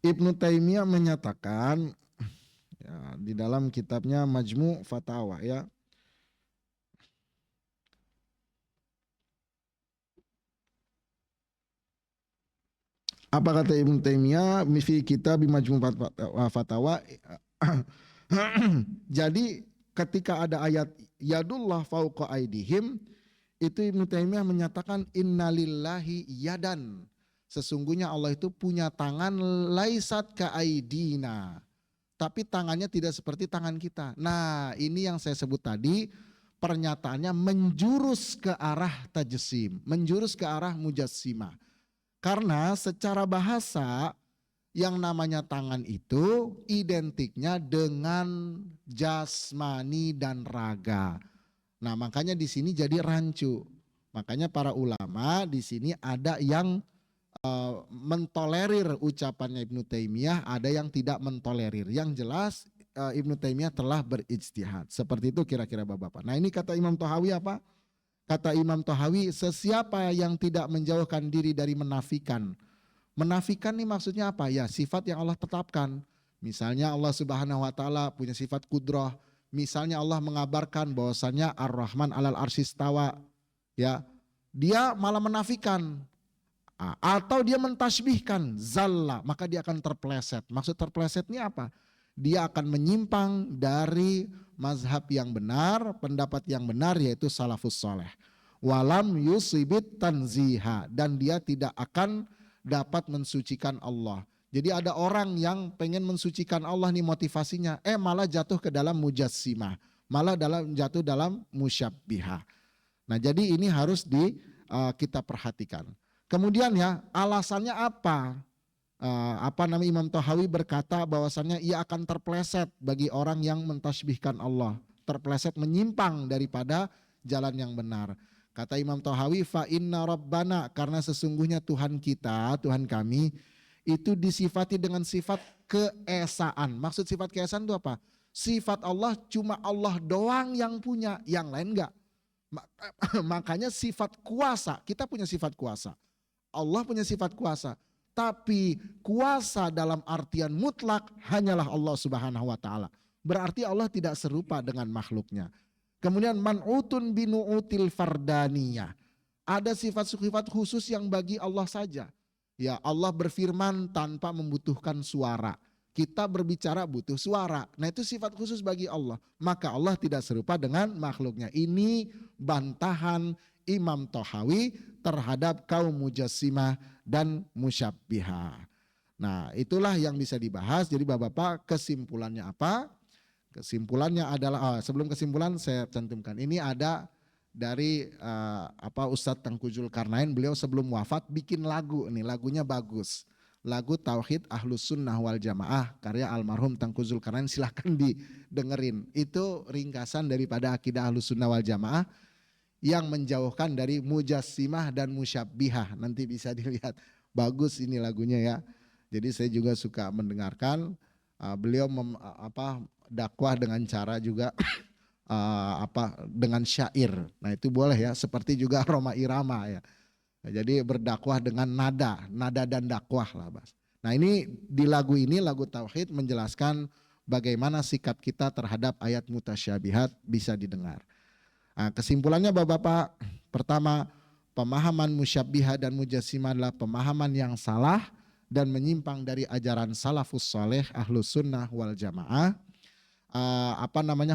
Ibnu Taimiyah menyatakan ya, di dalam kitabnya Majmu' Fatawa ya. Apa kata Ibnu Taimiyah fi kitab Majmu' Fatawa? Jadi ketika ada ayat yadullah fauqa aidihim, itu Ibnu Taimiyah menyatakan innalillahi yadan. Sesungguhnya Allah itu punya tangan laisat ka aidina. Tapi tangannya tidak seperti tangan kita. Nah, ini yang saya sebut tadi, pernyataannya menjurus ke arah tajsim, menjurus ke arah mujassimah. Karena secara bahasa yang namanya tangan itu identiknya dengan jasmani dan raga. Nah, makanya di sini jadi rancu. Makanya para ulama di sini ada yang mentolerir ucapannya Ibnu Taimiyah, ada yang tidak mentolerir. Yang jelas Ibnu Taimiyah telah berijtihad. Seperti itu kira-kira Bapak-Bapak. Nah, ini kata Imam Thahawi apa? Kata Imam Thahawi, sesiapa yang tidak menjauhkan diri dari menafikan. Menafikan ini maksudnya apa? Ya, sifat yang Allah tetapkan. Misalnya Allah Subhanahu wa taala punya sifat kudrah. Misalnya Allah mengabarkan bahwasannya Ar-Rahman 'alal arsy istawa. Ya, dia malah menafikan. Atau dia mentasbihkan zalla, maka dia akan terpleset. Maksud terplesetnya apa? Dia akan menyimpang dari mazhab yang benar, pendapat yang benar, yaitu salafus soleh. Walam yusibit tanziha, dan dia tidak akan dapat mensucikan Allah. Jadi ada orang yang pengen mensucikan Allah nih motivasinya, malah jatuh ke dalam mujassimah, malah jatuh dalam musyabbihah. Nah, jadi ini harus kita perhatikan. Kemudian ya, alasannya apa? Imam Thahawi berkata bahwasannya ia akan terpleset bagi orang yang mentasbihkan Allah, terpleset menyimpang daripada jalan yang benar. Kata Imam Thahawi, fa inna rabbana, karena sesungguhnya Tuhan kita, Tuhan kami itu disifati dengan sifat keesaan. Maksud sifat keesaan itu apa? Sifat Allah cuma Allah doang yang punya, yang lain enggak. Makanya sifat kuasa, kita punya sifat kuasa. Allah punya sifat kuasa. Tapi kuasa dalam artian mutlak hanyalah Allah Subhanahu wa taala. Berarti Allah tidak serupa dengan makhluknya. Kemudian man'utun binu'util fardaniyah. Ada sifat-sifat khusus yang bagi Allah saja. Ya, Allah berfirman tanpa membutuhkan suara. Kita berbicara butuh suara. Nah, itu sifat khusus bagi Allah. Maka Allah tidak serupa dengan makhluknya. Ini bantahan Imam Tohawi terhadap kaum mujassimah dan musyabbihah. Nah, itulah yang bisa dibahas. Jadi Bapak-bapak, kesimpulannya apa? Kesimpulannya adalah, sebelum kesimpulan saya cantumkan. Ini ada dari Ustadz Tengku Zulkarnain, beliau sebelum wafat bikin lagu, nih lagunya bagus. Lagu Tauhid Ahlus Sunnah wal Jamaah karya almarhum Tengku Zulkarnain, silahkan didengerin. Itu ringkasan daripada akidah Ahlus Sunnah wal Jamaah yang menjauhkan dari mujassimah dan musyabbihah. Nanti bisa dilihat, bagus ini lagunya ya. Jadi saya juga suka mendengarkan. Beliau dakwah dengan cara juga dengan syair. Nah itu boleh ya, seperti juga Roma Irama ya. Jadi berdakwah dengan nada dan dakwah lah, Bas. Nah ini di lagu ini, lagu Tauhid, menjelaskan bagaimana sikap kita terhadap ayat mutasyabihat bisa didengar. Nah, kesimpulannya Bapak-bapak, pertama, pemahaman musyabbiha dan mujassimah adalah pemahaman yang salah dan menyimpang dari ajaran salafus saleh Ahlus Sunnah wal Jamaah.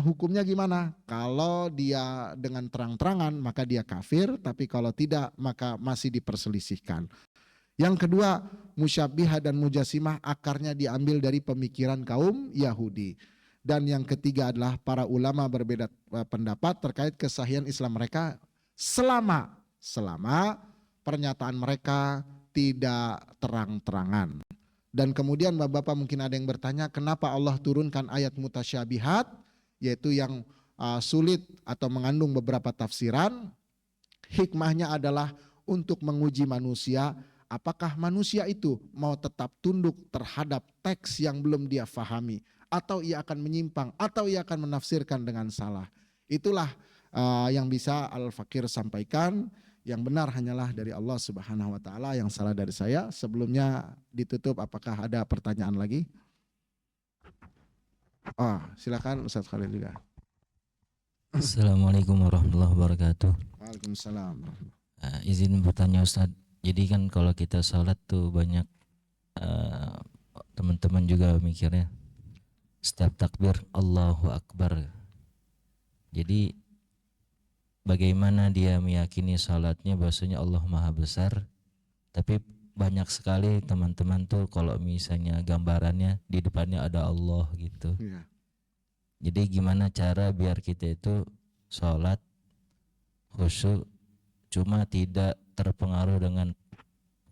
Hukumnya gimana? Kalau dia dengan terang-terangan maka dia kafir, tapi kalau tidak maka masih diperselisihkan. Yang kedua, musyabbihah dan mujassimah akarnya diambil dari pemikiran kaum Yahudi. Dan yang ketiga adalah para ulama berbeda pendapat terkait kesahihan Islam mereka selama pernyataan mereka tidak terang-terangan. Dan kemudian Bapak-bapak mungkin ada yang bertanya, kenapa Allah turunkan ayat mutasyabihat, yaitu yang sulit atau mengandung beberapa tafsiran. Hikmahnya adalah untuk menguji manusia, apakah manusia itu mau tetap tunduk terhadap teks yang belum dia fahami, atau ia akan menyimpang, atau ia akan menafsirkan dengan salah. Itulah yang bisa Al-Fakir sampaikan. Yang benar hanyalah dari Allah Subhanahu wa taala, yang salah dari saya. Sebelumnya ditutup, apakah ada pertanyaan lagi? Silakan Ustaz Khalil juga. Assalamualaikum warahmatullahi wabarakatuh. Waalaikumsalam. Izin bertanya Ustaz. Jadi kan kalau kita sholat tuh banyak teman-teman juga mikirnya setiap takbir Allahu Akbar. Jadi bagaimana dia meyakini salatnya bahwasanya Allah Maha Besar, tapi banyak sekali teman-teman tuh kalau misalnya gambarannya di depannya ada Allah gitu. Ya. Jadi gimana cara biar kita itu salat khusyuk cuma tidak terpengaruh dengan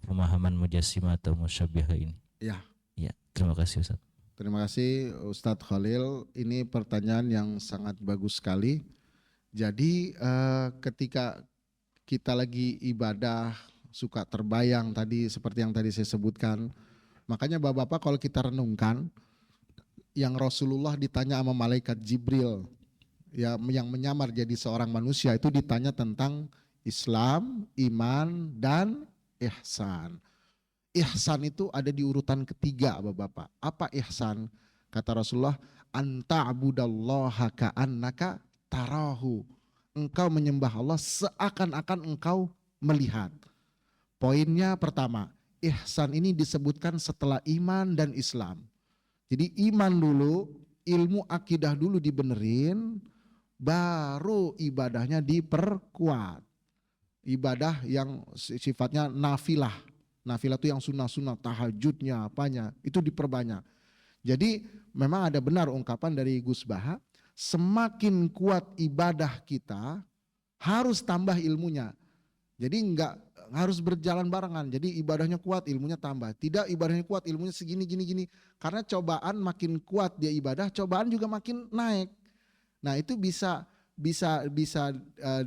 pemahaman mujassimah atau musyabbihah ini? Ya. Ya, terima kasih Ustaz. Terima kasih Ustadz Khalil. Ini pertanyaan yang sangat bagus sekali. Jadi ketika kita lagi ibadah suka terbayang tadi seperti yang tadi saya sebutkan. Makanya Bapak-bapak kalau kita renungkan, yang Rasulullah ditanya sama malaikat Jibril ya, yang menyamar jadi seorang manusia, itu ditanya tentang Islam, iman, dan ihsan. Ihsan itu ada di urutan ketiga Bapak-bapak. Apa ihsan? Kata Rasulullah, anta'budallaha ka'annaka tarahu. Engkau menyembah Allah seakan-akan engkau melihat. Poinnya pertama, ihsan ini disebutkan setelah iman dan Islam. Jadi iman dulu, ilmu akidah dulu dibenerin, baru ibadahnya diperkuat. Ibadah yang sifatnya nafilah. Nafilah itu yang sunnah-sunnah, tahajudnya, apanya, itu diperbanyak. Jadi memang ada benar ungkapan dari Gus Baha, semakin kuat ibadah kita harus tambah ilmunya. Jadi enggak harus berjalan barengan. Jadi ibadahnya kuat, ilmunya tambah. Tidak, ibadahnya kuat, ilmunya segini gini. Karena cobaan makin kuat dia ibadah, cobaan juga makin naik. Nah, itu bisa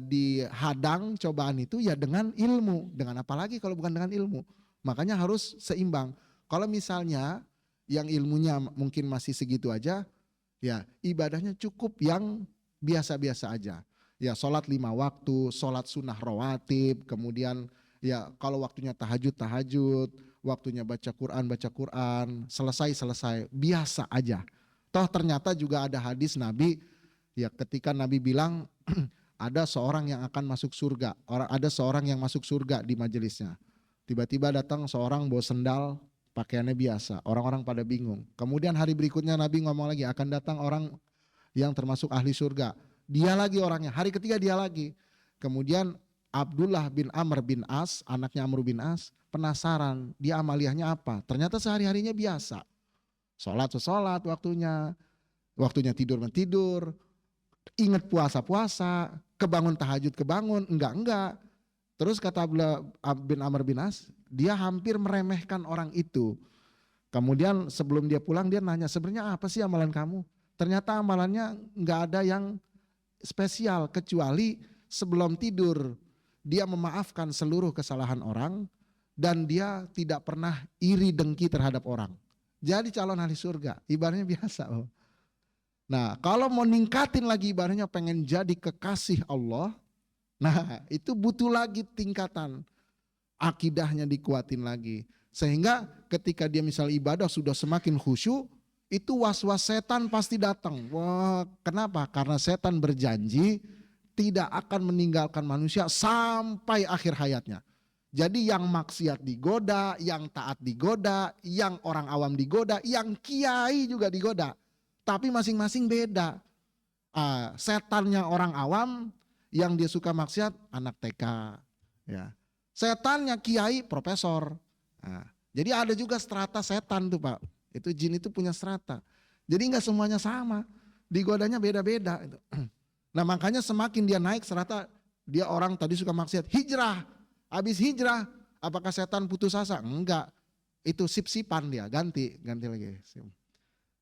dihadang cobaan itu ya dengan ilmu. Dengan apa lagi kalau bukan dengan ilmu? Makanya harus seimbang. Kalau misalnya yang ilmunya mungkin masih segitu aja, ya ibadahnya cukup yang biasa-biasa aja. Ya sholat 5 waktu, sholat sunnah rawatib, kemudian ya kalau waktunya tahajud, waktunya baca Quran, selesai, biasa aja. Toh ternyata juga ada hadis Nabi, ya ketika Nabi bilang ada seorang yang akan masuk surga, ada seorang yang masuk surga di majelisnya. Tiba-tiba datang seorang bawa sendal, pakaiannya biasa. Orang-orang pada bingung. Kemudian hari berikutnya Nabi ngomong lagi, akan datang orang yang termasuk ahli surga. Dia lagi orangnya. Hari ketiga dia lagi. Kemudian Abdullah bin Amr bin As, anaknya Amr bin As, penasaran dia amaliyahnya apa. Ternyata sehari-harinya biasa. Sholat waktunya. Waktunya tidur, ingat puasa, kebangun tahajud, enggak. Terus kata Abdullah bin Amr bin As, dia hampir meremehkan orang itu. Kemudian sebelum dia pulang dia nanya, sebenarnya apa sih amalan kamu? Ternyata amalannya enggak ada yang spesial kecuali sebelum tidur dia memaafkan seluruh kesalahan orang dan dia tidak pernah iri dengki terhadap orang. Jadi calon ahli surga, ibaratnya biasa. Nah, kalau mau ningkatin lagi ibaratnya pengen jadi kekasih Allah, nah itu butuh lagi tingkatan. Akidahnya dikuatin lagi. Sehingga ketika dia misal ibadah sudah semakin khusyuk, itu was-was setan pasti datang. Wah, kenapa? Karena setan berjanji tidak akan meninggalkan manusia sampai akhir hayatnya. Jadi yang maksiat digoda, yang taat digoda, yang orang awam digoda, yang kiai juga digoda. Tapi masing-masing beda. Setannya orang awam, yang dia suka maksiat anak TK. Ya. Setannya kiai profesor. Jadi ada juga strata setan tuh Pak. Itu jin itu punya strata. Jadi nggak semuanya sama. Digodanya beda-beda. Nah makanya semakin dia naik strata, dia orang tadi suka maksiat, hijrah. Habis hijrah, apakah setan putus asa? Enggak. Itu sip-sipan dia, ganti lagi.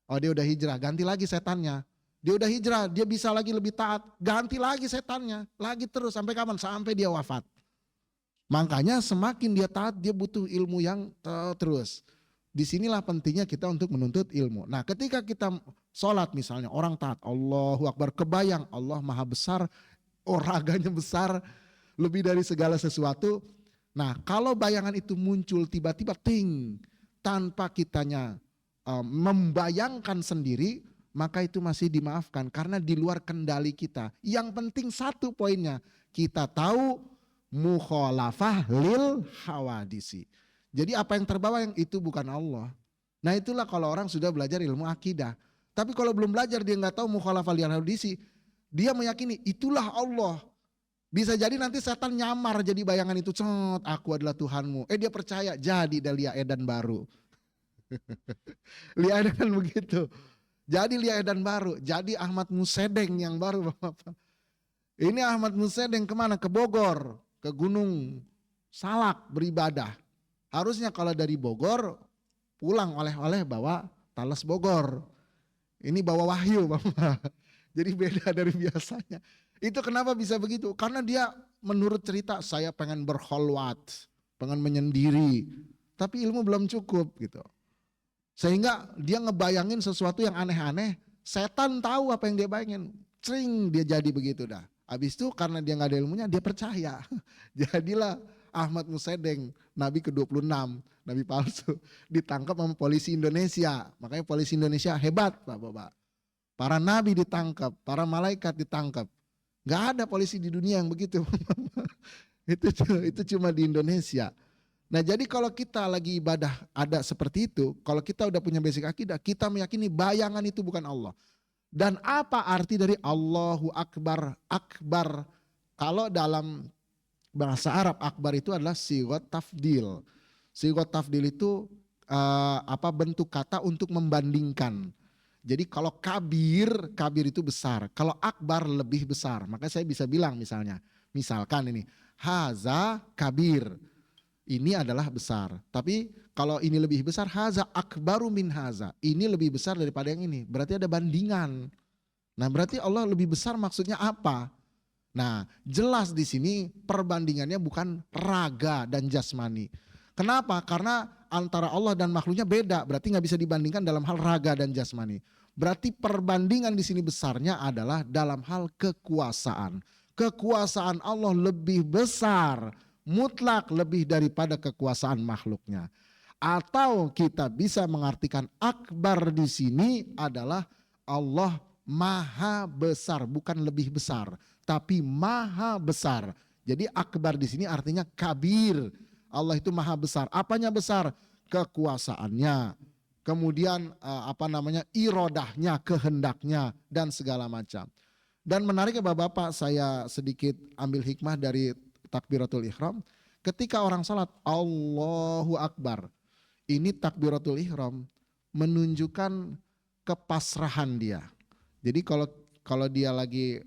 Oh dia udah hijrah, ganti lagi setannya. Dia udah hijrah, dia bisa lagi lebih taat, ganti lagi setannya. Lagi terus, sampai kapan? Sampai dia wafat. Makanya semakin dia taat, dia butuh ilmu yang terus. Disinilah pentingnya kita untuk menuntut ilmu. Nah ketika kita sholat misalnya, orang taat, Allahu Akbar, kebayang Allah maha besar, raganya besar, lebih dari segala sesuatu. Nah kalau bayangan itu muncul tiba-tiba tanpa kitanya membayangkan sendiri, maka itu masih dimaafkan karena di luar kendali kita. Yang penting satu poinnya, kita tahu mukhalafah lil hawadisi. Jadi apa yang terbawa yang itu bukan Allah. Nah itulah kalau orang sudah belajar ilmu akidah. Tapi kalau belum belajar dia nggak tahu mukhalafah lil hawadisi, dia meyakini itulah Allah. Bisa jadi nanti setan nyamar jadi bayangan itu, aku adalah Tuhanmu. Dia percaya jadi Lia Edan baru. Lia Edan begitu. Jadi Lia Edan baru, jadi Ahmad Musedeng yang baru Bapak. Ini Ahmad Musedeng kemana? Ke Bogor, ke Gunung Salak beribadah. Harusnya kalau dari Bogor pulang oleh-oleh bawa talas Bogor. Ini bawa wahyu Bapak. Jadi beda dari biasanya. Itu kenapa bisa begitu? Karena dia menurut cerita saya pengen berkholwat, pengen menyendiri. Tapi ilmu belum cukup gitu. Sehingga dia ngebayangin sesuatu yang aneh-aneh, setan tahu apa yang dia bayangin, dia jadi begitu dah. Habis itu karena dia gak ada ilmunya, dia percaya. Jadilah Ahmad Musedeng, Nabi ke-26, Nabi palsu, ditangkap sama polisi Indonesia. Makanya polisi Indonesia hebat Bapak-bapak. Para nabi ditangkap, para malaikat ditangkap. Gak ada polisi di dunia yang begitu. Itu cuma di Indonesia. Nah jadi kalau kita lagi ibadah ada seperti itu, kalau kita udah punya basic akidah, kita meyakini bayangan itu bukan Allah. Dan apa arti dari Allahu Akbar? Akbar, kalau dalam bahasa Arab akbar itu adalah sigot tafdil. Sigot tafdil itu bentuk kata untuk membandingkan. Jadi kalau kabir itu besar, kalau akbar lebih besar. Maka saya bisa bilang misalkan ini, haza kabir. Ini adalah besar. Tapi kalau ini lebih besar, haza akbaru min haza. Ini lebih besar daripada yang ini. Berarti ada bandingan. Nah berarti Allah lebih besar maksudnya apa? Nah jelas di sini perbandingannya bukan raga dan jasmani. Kenapa? Karena antara Allah dan makhluknya beda. Berarti nggak bisa dibandingkan dalam hal raga dan jasmani. Berarti perbandingan di sini besarnya adalah dalam hal kekuasaan. Kekuasaan Allah lebih besar, mutlak lebih daripada kekuasaan makhluknya. Atau kita bisa mengartikan akbar di sini adalah Allah maha besar, bukan lebih besar, tapi maha besar. Jadi akbar di sini artinya kabir, Allah itu maha besar. Apanya besar? Kekuasaannya. Kemudian irodahnya, kehendaknya, dan segala macam. Dan menariknya Bapak-Bapak, saya sedikit ambil hikmah dari takbiratul ihram. Ketika orang salat Allahu Akbar, ini takbiratul ihram menunjukkan kepasrahan dia. Jadi kalau dia lagi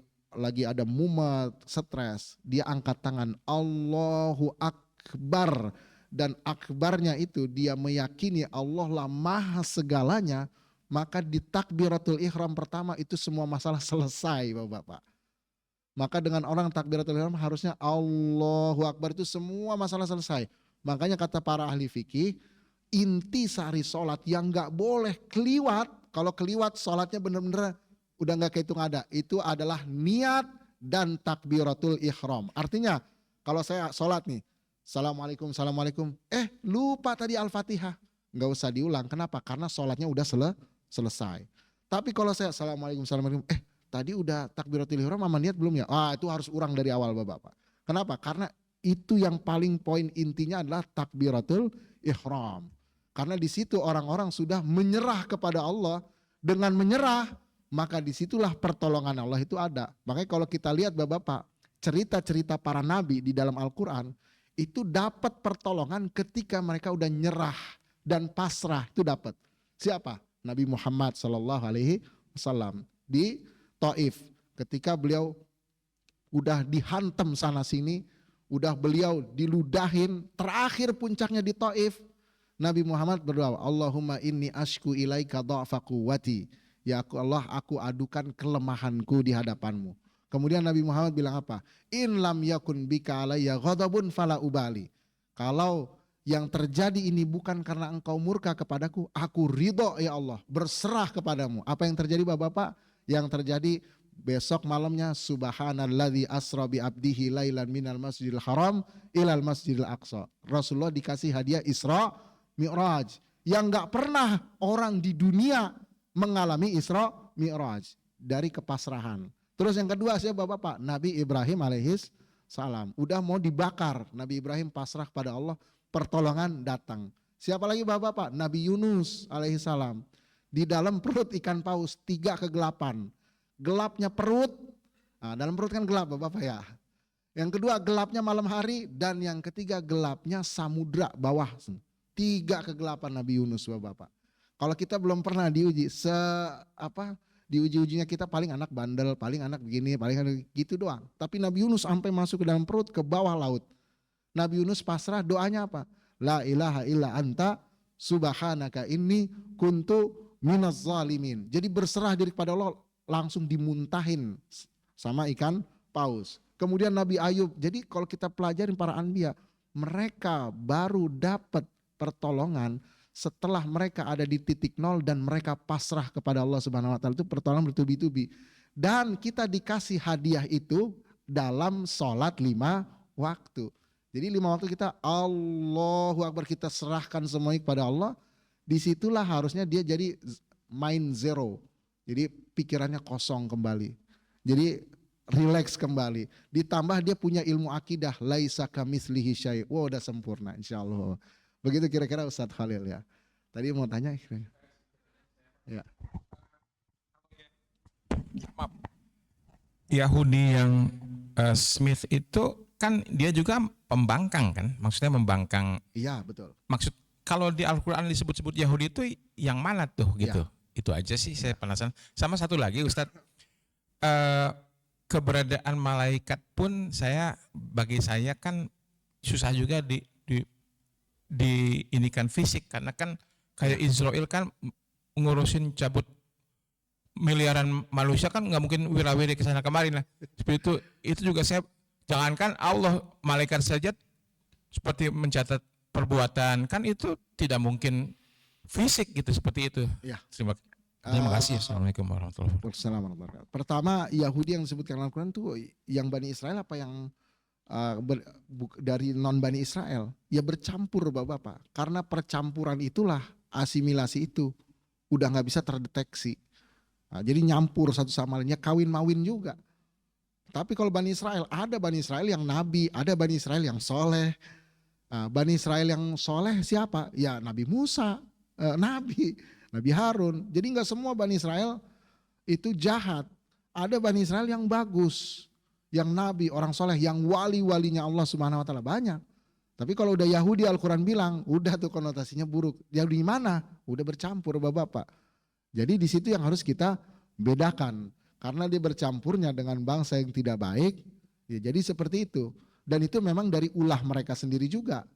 ada mumet, stres, dia angkat tangan Allahu Akbar, dan akbarnya itu dia meyakini Allah lah maha segalanya, maka di takbiratul ihram pertama itu semua masalah selesai Bapak-Bapak. Maka dengan orang takbiratul ihram harusnya Allahu Akbar itu semua masalah selesai. Makanya kata para ahli fikih, inti sari sholat yang gak boleh keliwat, kalau keliwat sholatnya benar-benar udah gak kehitung ada, itu adalah niat dan takbiratul ihram. Artinya kalau saya sholat nih, Assalamualaikum, Assalamualaikum, lupa tadi Al-Fatihah, gak usah diulang. Kenapa? Karena sholatnya udah selesai. Tapi kalau saya Assalamualaikum, Assalamualaikum, tadi udah takbiratul ihram sama niat belum ya? Itu harus ulang dari awal Bapak-Bapak. Kenapa? Karena itu yang paling poin intinya adalah takbiratul ihram. Karena di situ orang-orang sudah menyerah kepada Allah. Dengan menyerah, maka disitulah pertolongan Allah itu ada. Makanya kalau kita lihat Bapak-Bapak, cerita-cerita para nabi di dalam Al-Quran, itu dapat pertolongan ketika mereka udah nyerah dan pasrah, itu dapat. Siapa? Nabi Muhammad SAW di Taif, ketika beliau udah dihantam sana sini, udah beliau diludahin, terakhir puncaknya di Taif, Nabi Muhammad berdoa, Allahumma inni ashku ilaika dha'fa quwwati. Ya Allah, aku adukan kelemahanku di hadapanmu. Kemudian Nabi Muhammad bilang apa? In lam yakun bika alayya ghadabun fala ubali. Kalau yang terjadi ini bukan karena engkau murka kepadaku, aku ridho ya Allah, berserah kepadamu. Apa yang terjadi Bapak-Bapak? Yang terjadi besok malamnya, subhanalladzi asra bi abdihi lailan minal masjidil haram ilal masjidil aqsa. Rasulullah dikasih hadiah Isra Mi'raj yang gak pernah orang di dunia mengalami Isra Mi'raj, dari kepasrahan. Terus yang kedua siapa Bapak? Nabi Ibrahim alaihis salam. Udah mau dibakar, Nabi Ibrahim pasrah pada Allah, pertolongan datang. Siapa lagi Bapak-Bapak? Nabi Yunus alaihi salam. Di dalam perut ikan paus, 3 kegelapan. Gelapnya perut, dalam perut kan gelap Bapak-Bapak ya. Yang kedua gelapnya malam hari, dan yang ketiga gelapnya samudra bawah. 3 kegelapan Nabi Yunus Bapak-Bapak. Kalau kita belum pernah diuji, diuji-ujinya kita paling anak bandel, paling anak begini, paling anak gitu doang. Tapi Nabi Yunus sampai masuk ke dalam perut, ke bawah laut. Nabi Yunus pasrah, doanya apa? La ilaha illa anta subhanaka inni kuntu minaz zalimin. Jadi berserah diri kepada Allah, langsung dimuntahin sama ikan paus. Kemudian Nabi Ayub, jadi kalau kita pelajarin para anbiya, mereka baru dapat pertolongan setelah mereka ada di titik nol dan mereka pasrah kepada Allah Subhanahu wa taala. Itu pertolongan bertubi-tubi. Dan kita dikasih hadiah itu dalam sholat 5 waktu. Jadi 5 waktu kita Allahu Akbar, kita serahkan semuanya kepada Allah. Disitulah harusnya dia jadi mind zero. Jadi pikirannya kosong kembali. Jadi relax kembali. Ditambah dia punya ilmu akidah, laisa kamitslihi syai'. Wah, udah sempurna insyaallah. Begitu kira-kira Ustadz Khalil ya. Tadi mau tanya. Ya. Maaf. Yahudi yang Smith itu kan dia juga pembangkang kan? Maksudnya membangkang. Iya betul. Maksud kalau di Al-Quran disebut-sebut Yahudi itu yang mana tuh gitu? Ya. Itu aja sih saya penasaran. Sama satu lagi Ustadz, keberadaan malaikat pun bagi saya kan susah juga diinikan fisik, karena kan kayak Israel kan ngurusin cabut miliaran manusia kan nggak mungkin wirawiri kesana kemari lah. Seperti itu juga saya, jangankan Allah, malaikat saja seperti mencatat perbuatan kan itu tidak mungkin fisik gitu, seperti itu. Ya. Terima kasih. Assalamualaikum warahmatullahi wabarakatuh. Pertama, Yahudi yang disebutkan dalam Al-Quran itu yang Bani Israel apa yang dari non Bani Israel? Ya bercampur Bapak-Bapak. Karena percampuran itulah asimilasi itu udah nggak bisa terdeteksi. Jadi nyampur satu sama lainnya, kawin mawin juga. Tapi kalau Bani Israel, ada Bani Israel yang nabi, ada Bani Israel yang soleh, Bani Israel yang soleh siapa? Ya Nabi Musa, Nabi Harun. Jadi nggak semua Bani Israel itu jahat. Ada Bani Israel yang bagus, yang nabi, orang soleh, yang wali-walinya Allah Subhanahu Wa Taala banyak. Tapi kalau udah Yahudi, Al-Quran bilang, udah tuh konotasinya buruk. Yahudi mana? Udah bercampur bapak-bapak. Jadi di situ yang harus kita bedakan. Karena dia bercampurnya dengan bangsa yang tidak baik, ya jadi seperti itu. Dan itu memang dari ulah mereka sendiri juga.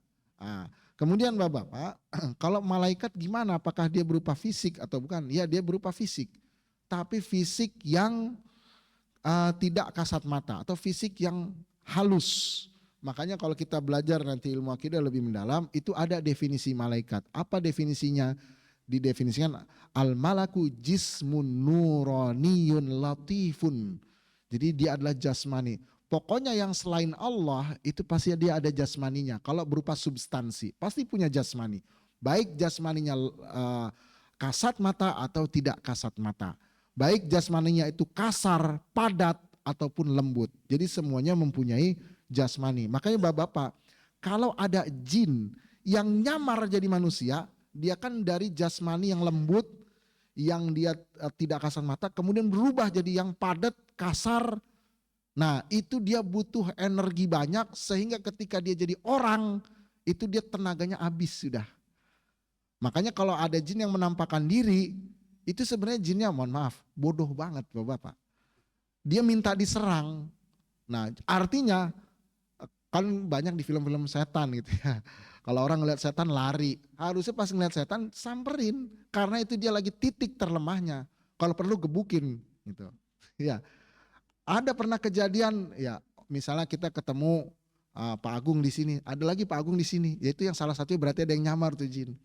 Kemudian bapak-bapak, kalau malaikat gimana? Apakah dia berupa fisik atau bukan? Ya dia berupa fisik. Tapi fisik yang tidak kasat mata atau fisik yang halus. Makanya kalau kita belajar nanti ilmu akidah lebih mendalam, itu ada definisi malaikat. Apa definisinya? Didefinisikan al-malaku jismun nuraniyun latifun. Jadi dia adalah jasmani. Pokoknya yang selain Allah itu pasti dia ada jasmaninya. Kalau berupa substansi pasti punya jasmani. Baik jasmaninya kasat mata atau tidak kasat mata. Baik jasmaninya itu kasar, padat ataupun lembut. Jadi semuanya mempunyai jasmani. Makanya bapak-bapak, kalau ada jin yang nyamar jadi manusia, dia kan dari jasmani yang lembut, yang dia tidak kasat mata, kemudian berubah jadi yang padat, kasar. Nah itu dia butuh energi banyak sehingga ketika dia jadi orang, itu dia tenaganya habis sudah. Makanya kalau ada jin yang menampakkan diri, itu sebenarnya jinnya mohon maaf, bodoh banget bapak-bapak. Dia minta diserang. Nah artinya, kan banyak di film-film setan gitu ya. Kalau orang ngeliat setan lari, harusnya pas ngeliat setan samperin karena itu dia lagi titik terlemahnya. Kalau perlu gebukin gitu. Ya. Ada pernah kejadian ya, misalnya kita ketemu Pak Agung di sini, ada lagi Pak Agung di sini, yaitu yang salah satunya berarti ada yang nyamar tuh jin.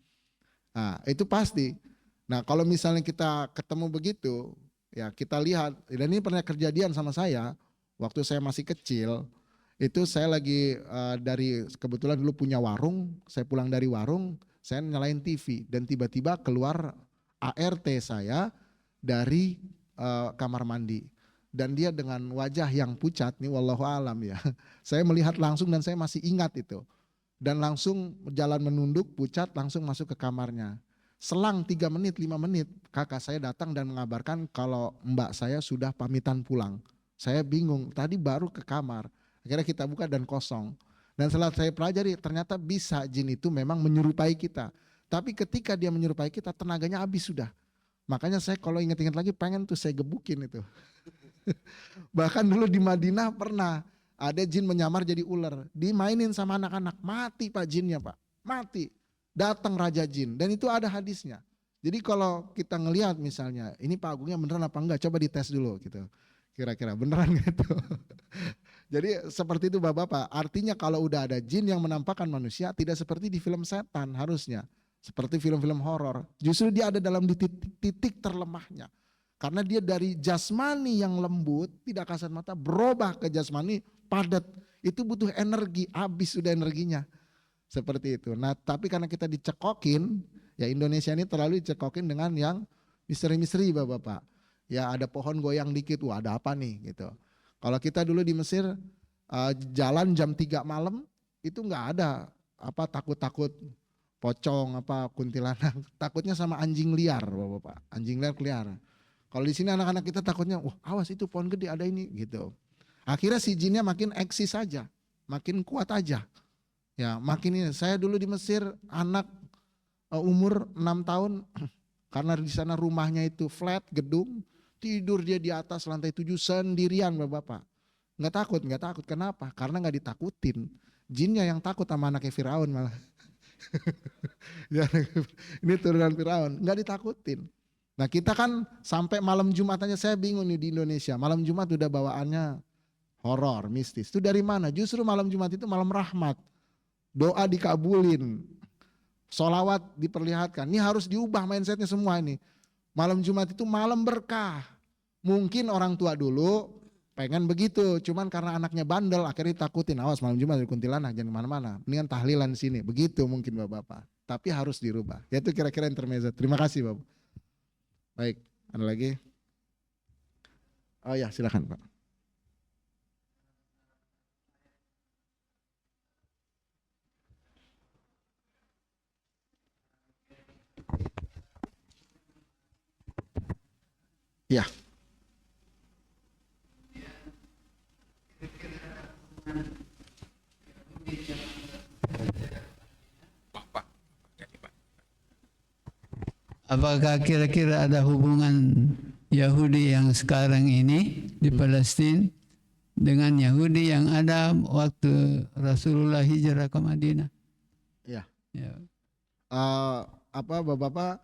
Nah, itu pasti. Nah, kalau misalnya kita ketemu begitu, ya kita lihat, dan ini pernah kejadian sama saya waktu saya masih kecil. Itu saya lagi dari kebetulan dulu punya warung, saya pulang dari warung, saya nyalain TV dan tiba-tiba keluar ART saya dari kamar mandi dan dia dengan wajah yang pucat nih wallahu alam ya. Saya melihat langsung dan saya masih ingat itu. Dan langsung jalan menunduk pucat langsung masuk ke kamarnya. Selang 3 menit 5 menit kakak saya datang dan mengabarkan kalau mbak saya sudah pamitan pulang. Saya bingung, tadi baru ke kamar. Akhirnya kita buka dan kosong. Dan setelah saya pelajari ternyata bisa jin itu memang menyerupai kita. Tapi ketika dia menyerupai kita tenaganya habis sudah. Makanya saya kalau ingat-ingat lagi pengen tuh saya gebukin itu. Bahkan dulu di Madinah pernah ada jin menyamar jadi ular. Dimainin sama anak-anak, mati pak jinnya pak. Mati. Datang raja jin dan itu ada hadisnya. Jadi kalau kita ngelihat misalnya ini Pak Agungnya beneran apa enggak coba dites dulu gitu. Kira-kira beneran gitu. Jadi seperti itu bapak-bapak. Artinya kalau udah ada jin yang menampakkan manusia tidak seperti di film setan harusnya. Seperti film-film horor. Justru dia ada dalam titik terlemahnya. Karena dia dari jasmani yang lembut, tidak kasat mata, berubah ke jasmani padat. Itu butuh energi, habis sudah energinya. Seperti itu. Nah tapi karena kita dicekokin, ya Indonesia ini terlalu dicekokin dengan yang misteri-misteri bapak-bapak. Ya ada pohon goyang dikit, wah ada apa nih gitu. Kalau kita dulu di Mesir jalan jam 3 malam itu nggak ada apa takut-takut pocong apa kuntilanak, takutnya sama anjing liar bapak-bapak. Anjing liar keluar. Kalau di sini anak-anak kita takutnya, wah awas itu pohon gede ada ini gitu. Akhirnya si jinnya makin eksis saja, makin kuat aja. Ya makin ini. Saya dulu di Mesir anak umur 6 tahun karena di sana rumahnya itu flat gedung, tidur dia di atas lantai 7 sendirian bapak-bapak. Nggak takut. Kenapa? Karena nggak ditakutin. Jinnya yang takut sama anaknya Firaun malah. Ya, ini turunan Firaun, nggak ditakutin. Nah kita kan sampai malam Jumat aja saya bingung nih di Indonesia. Malam Jumat udah bawaannya horor, mistis. Itu dari mana? Justru malam Jumat itu malam rahmat. Doa dikabulin. Sholawat diperlihatkan. Ini harus diubah mindsetnya semua ini. Malam Jumat itu malam berkah. Mungkin orang tua dulu pengen begitu. Cuman karena anaknya bandel akhirnya takutin. Awas malam Jumat ada kuntilanak jangan kemana-mana. Mendingan tahlilan di sini. Begitu mungkin bapak-bapak. Tapi harus dirubah. Ya itu kira-kira intermezzo. Terima kasih bapak. Baik, ada lagi? Oh ya silakan Pak. Ya. Apakah kira-kira ada hubungan Yahudi yang sekarang ini di Palestina dengan Yahudi yang ada waktu Rasulullah hijrah ke Madinah? Ya. Ya. Bapak-bapak,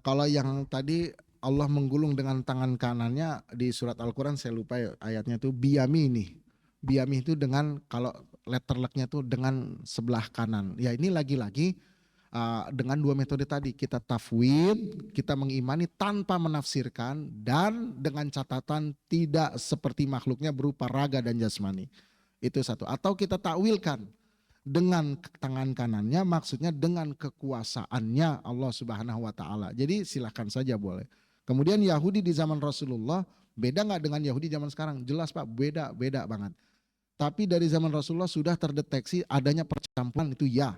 kalau yang tadi Allah menggulung dengan tangan kanannya di surat Al-Quran, saya lupa ya, ayatnya itu biyamini. Biyami itu dengan, kalau letter lucknya itu dengan sebelah kanan. Ya ini lagi-lagi dengan dua metode tadi, kita tafwid, kita mengimani tanpa menafsirkan, dan dengan catatan tidak seperti makhluknya berupa raga dan jasmani. Itu satu. Atau kita takwilkan dengan tangan kanannya, maksudnya dengan kekuasaannya Allah Subhanahu wa Ta'ala. Jadi silahkan saja boleh. Kemudian Yahudi di zaman Rasulullah beda nggak dengan Yahudi zaman sekarang? Jelas Pak, beda banget. Tapi dari zaman Rasulullah sudah terdeteksi adanya percampuran, itu ya,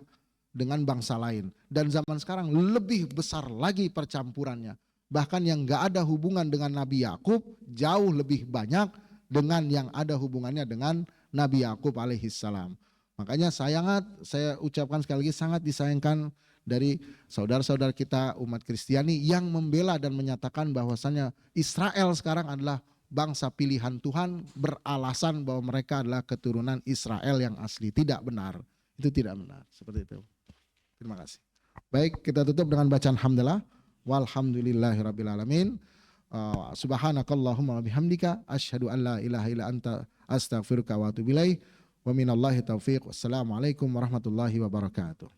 dengan bangsa lain. Dan zaman sekarang lebih besar lagi percampurannya. Bahkan yang nggak ada hubungan dengan Nabi Yakub jauh lebih banyak dengan yang ada hubungannya dengan Nabi Yakub alaihissalam. Makanya saya ucapkan sekali lagi, sangat disayangkan dari saudara-saudara kita umat Kristiani yang membela dan menyatakan bahwasannya Israel sekarang adalah bangsa pilihan Tuhan, beralasan bahwa mereka adalah keturunan Israel yang asli. Tidak benar, itu tidak benar, seperti itu. Terima kasih. Baik, kita tutup dengan bacaan hamdalah. Walhamdulillahirabbil alamin. Subhanakallahumma wa bihamdika asyhadu an la ilaha illa anta astaghfiruka wa atubu ilaik. Wa minallahi taufiq. Wassalamualaikum warahmatullahi wabarakatuh.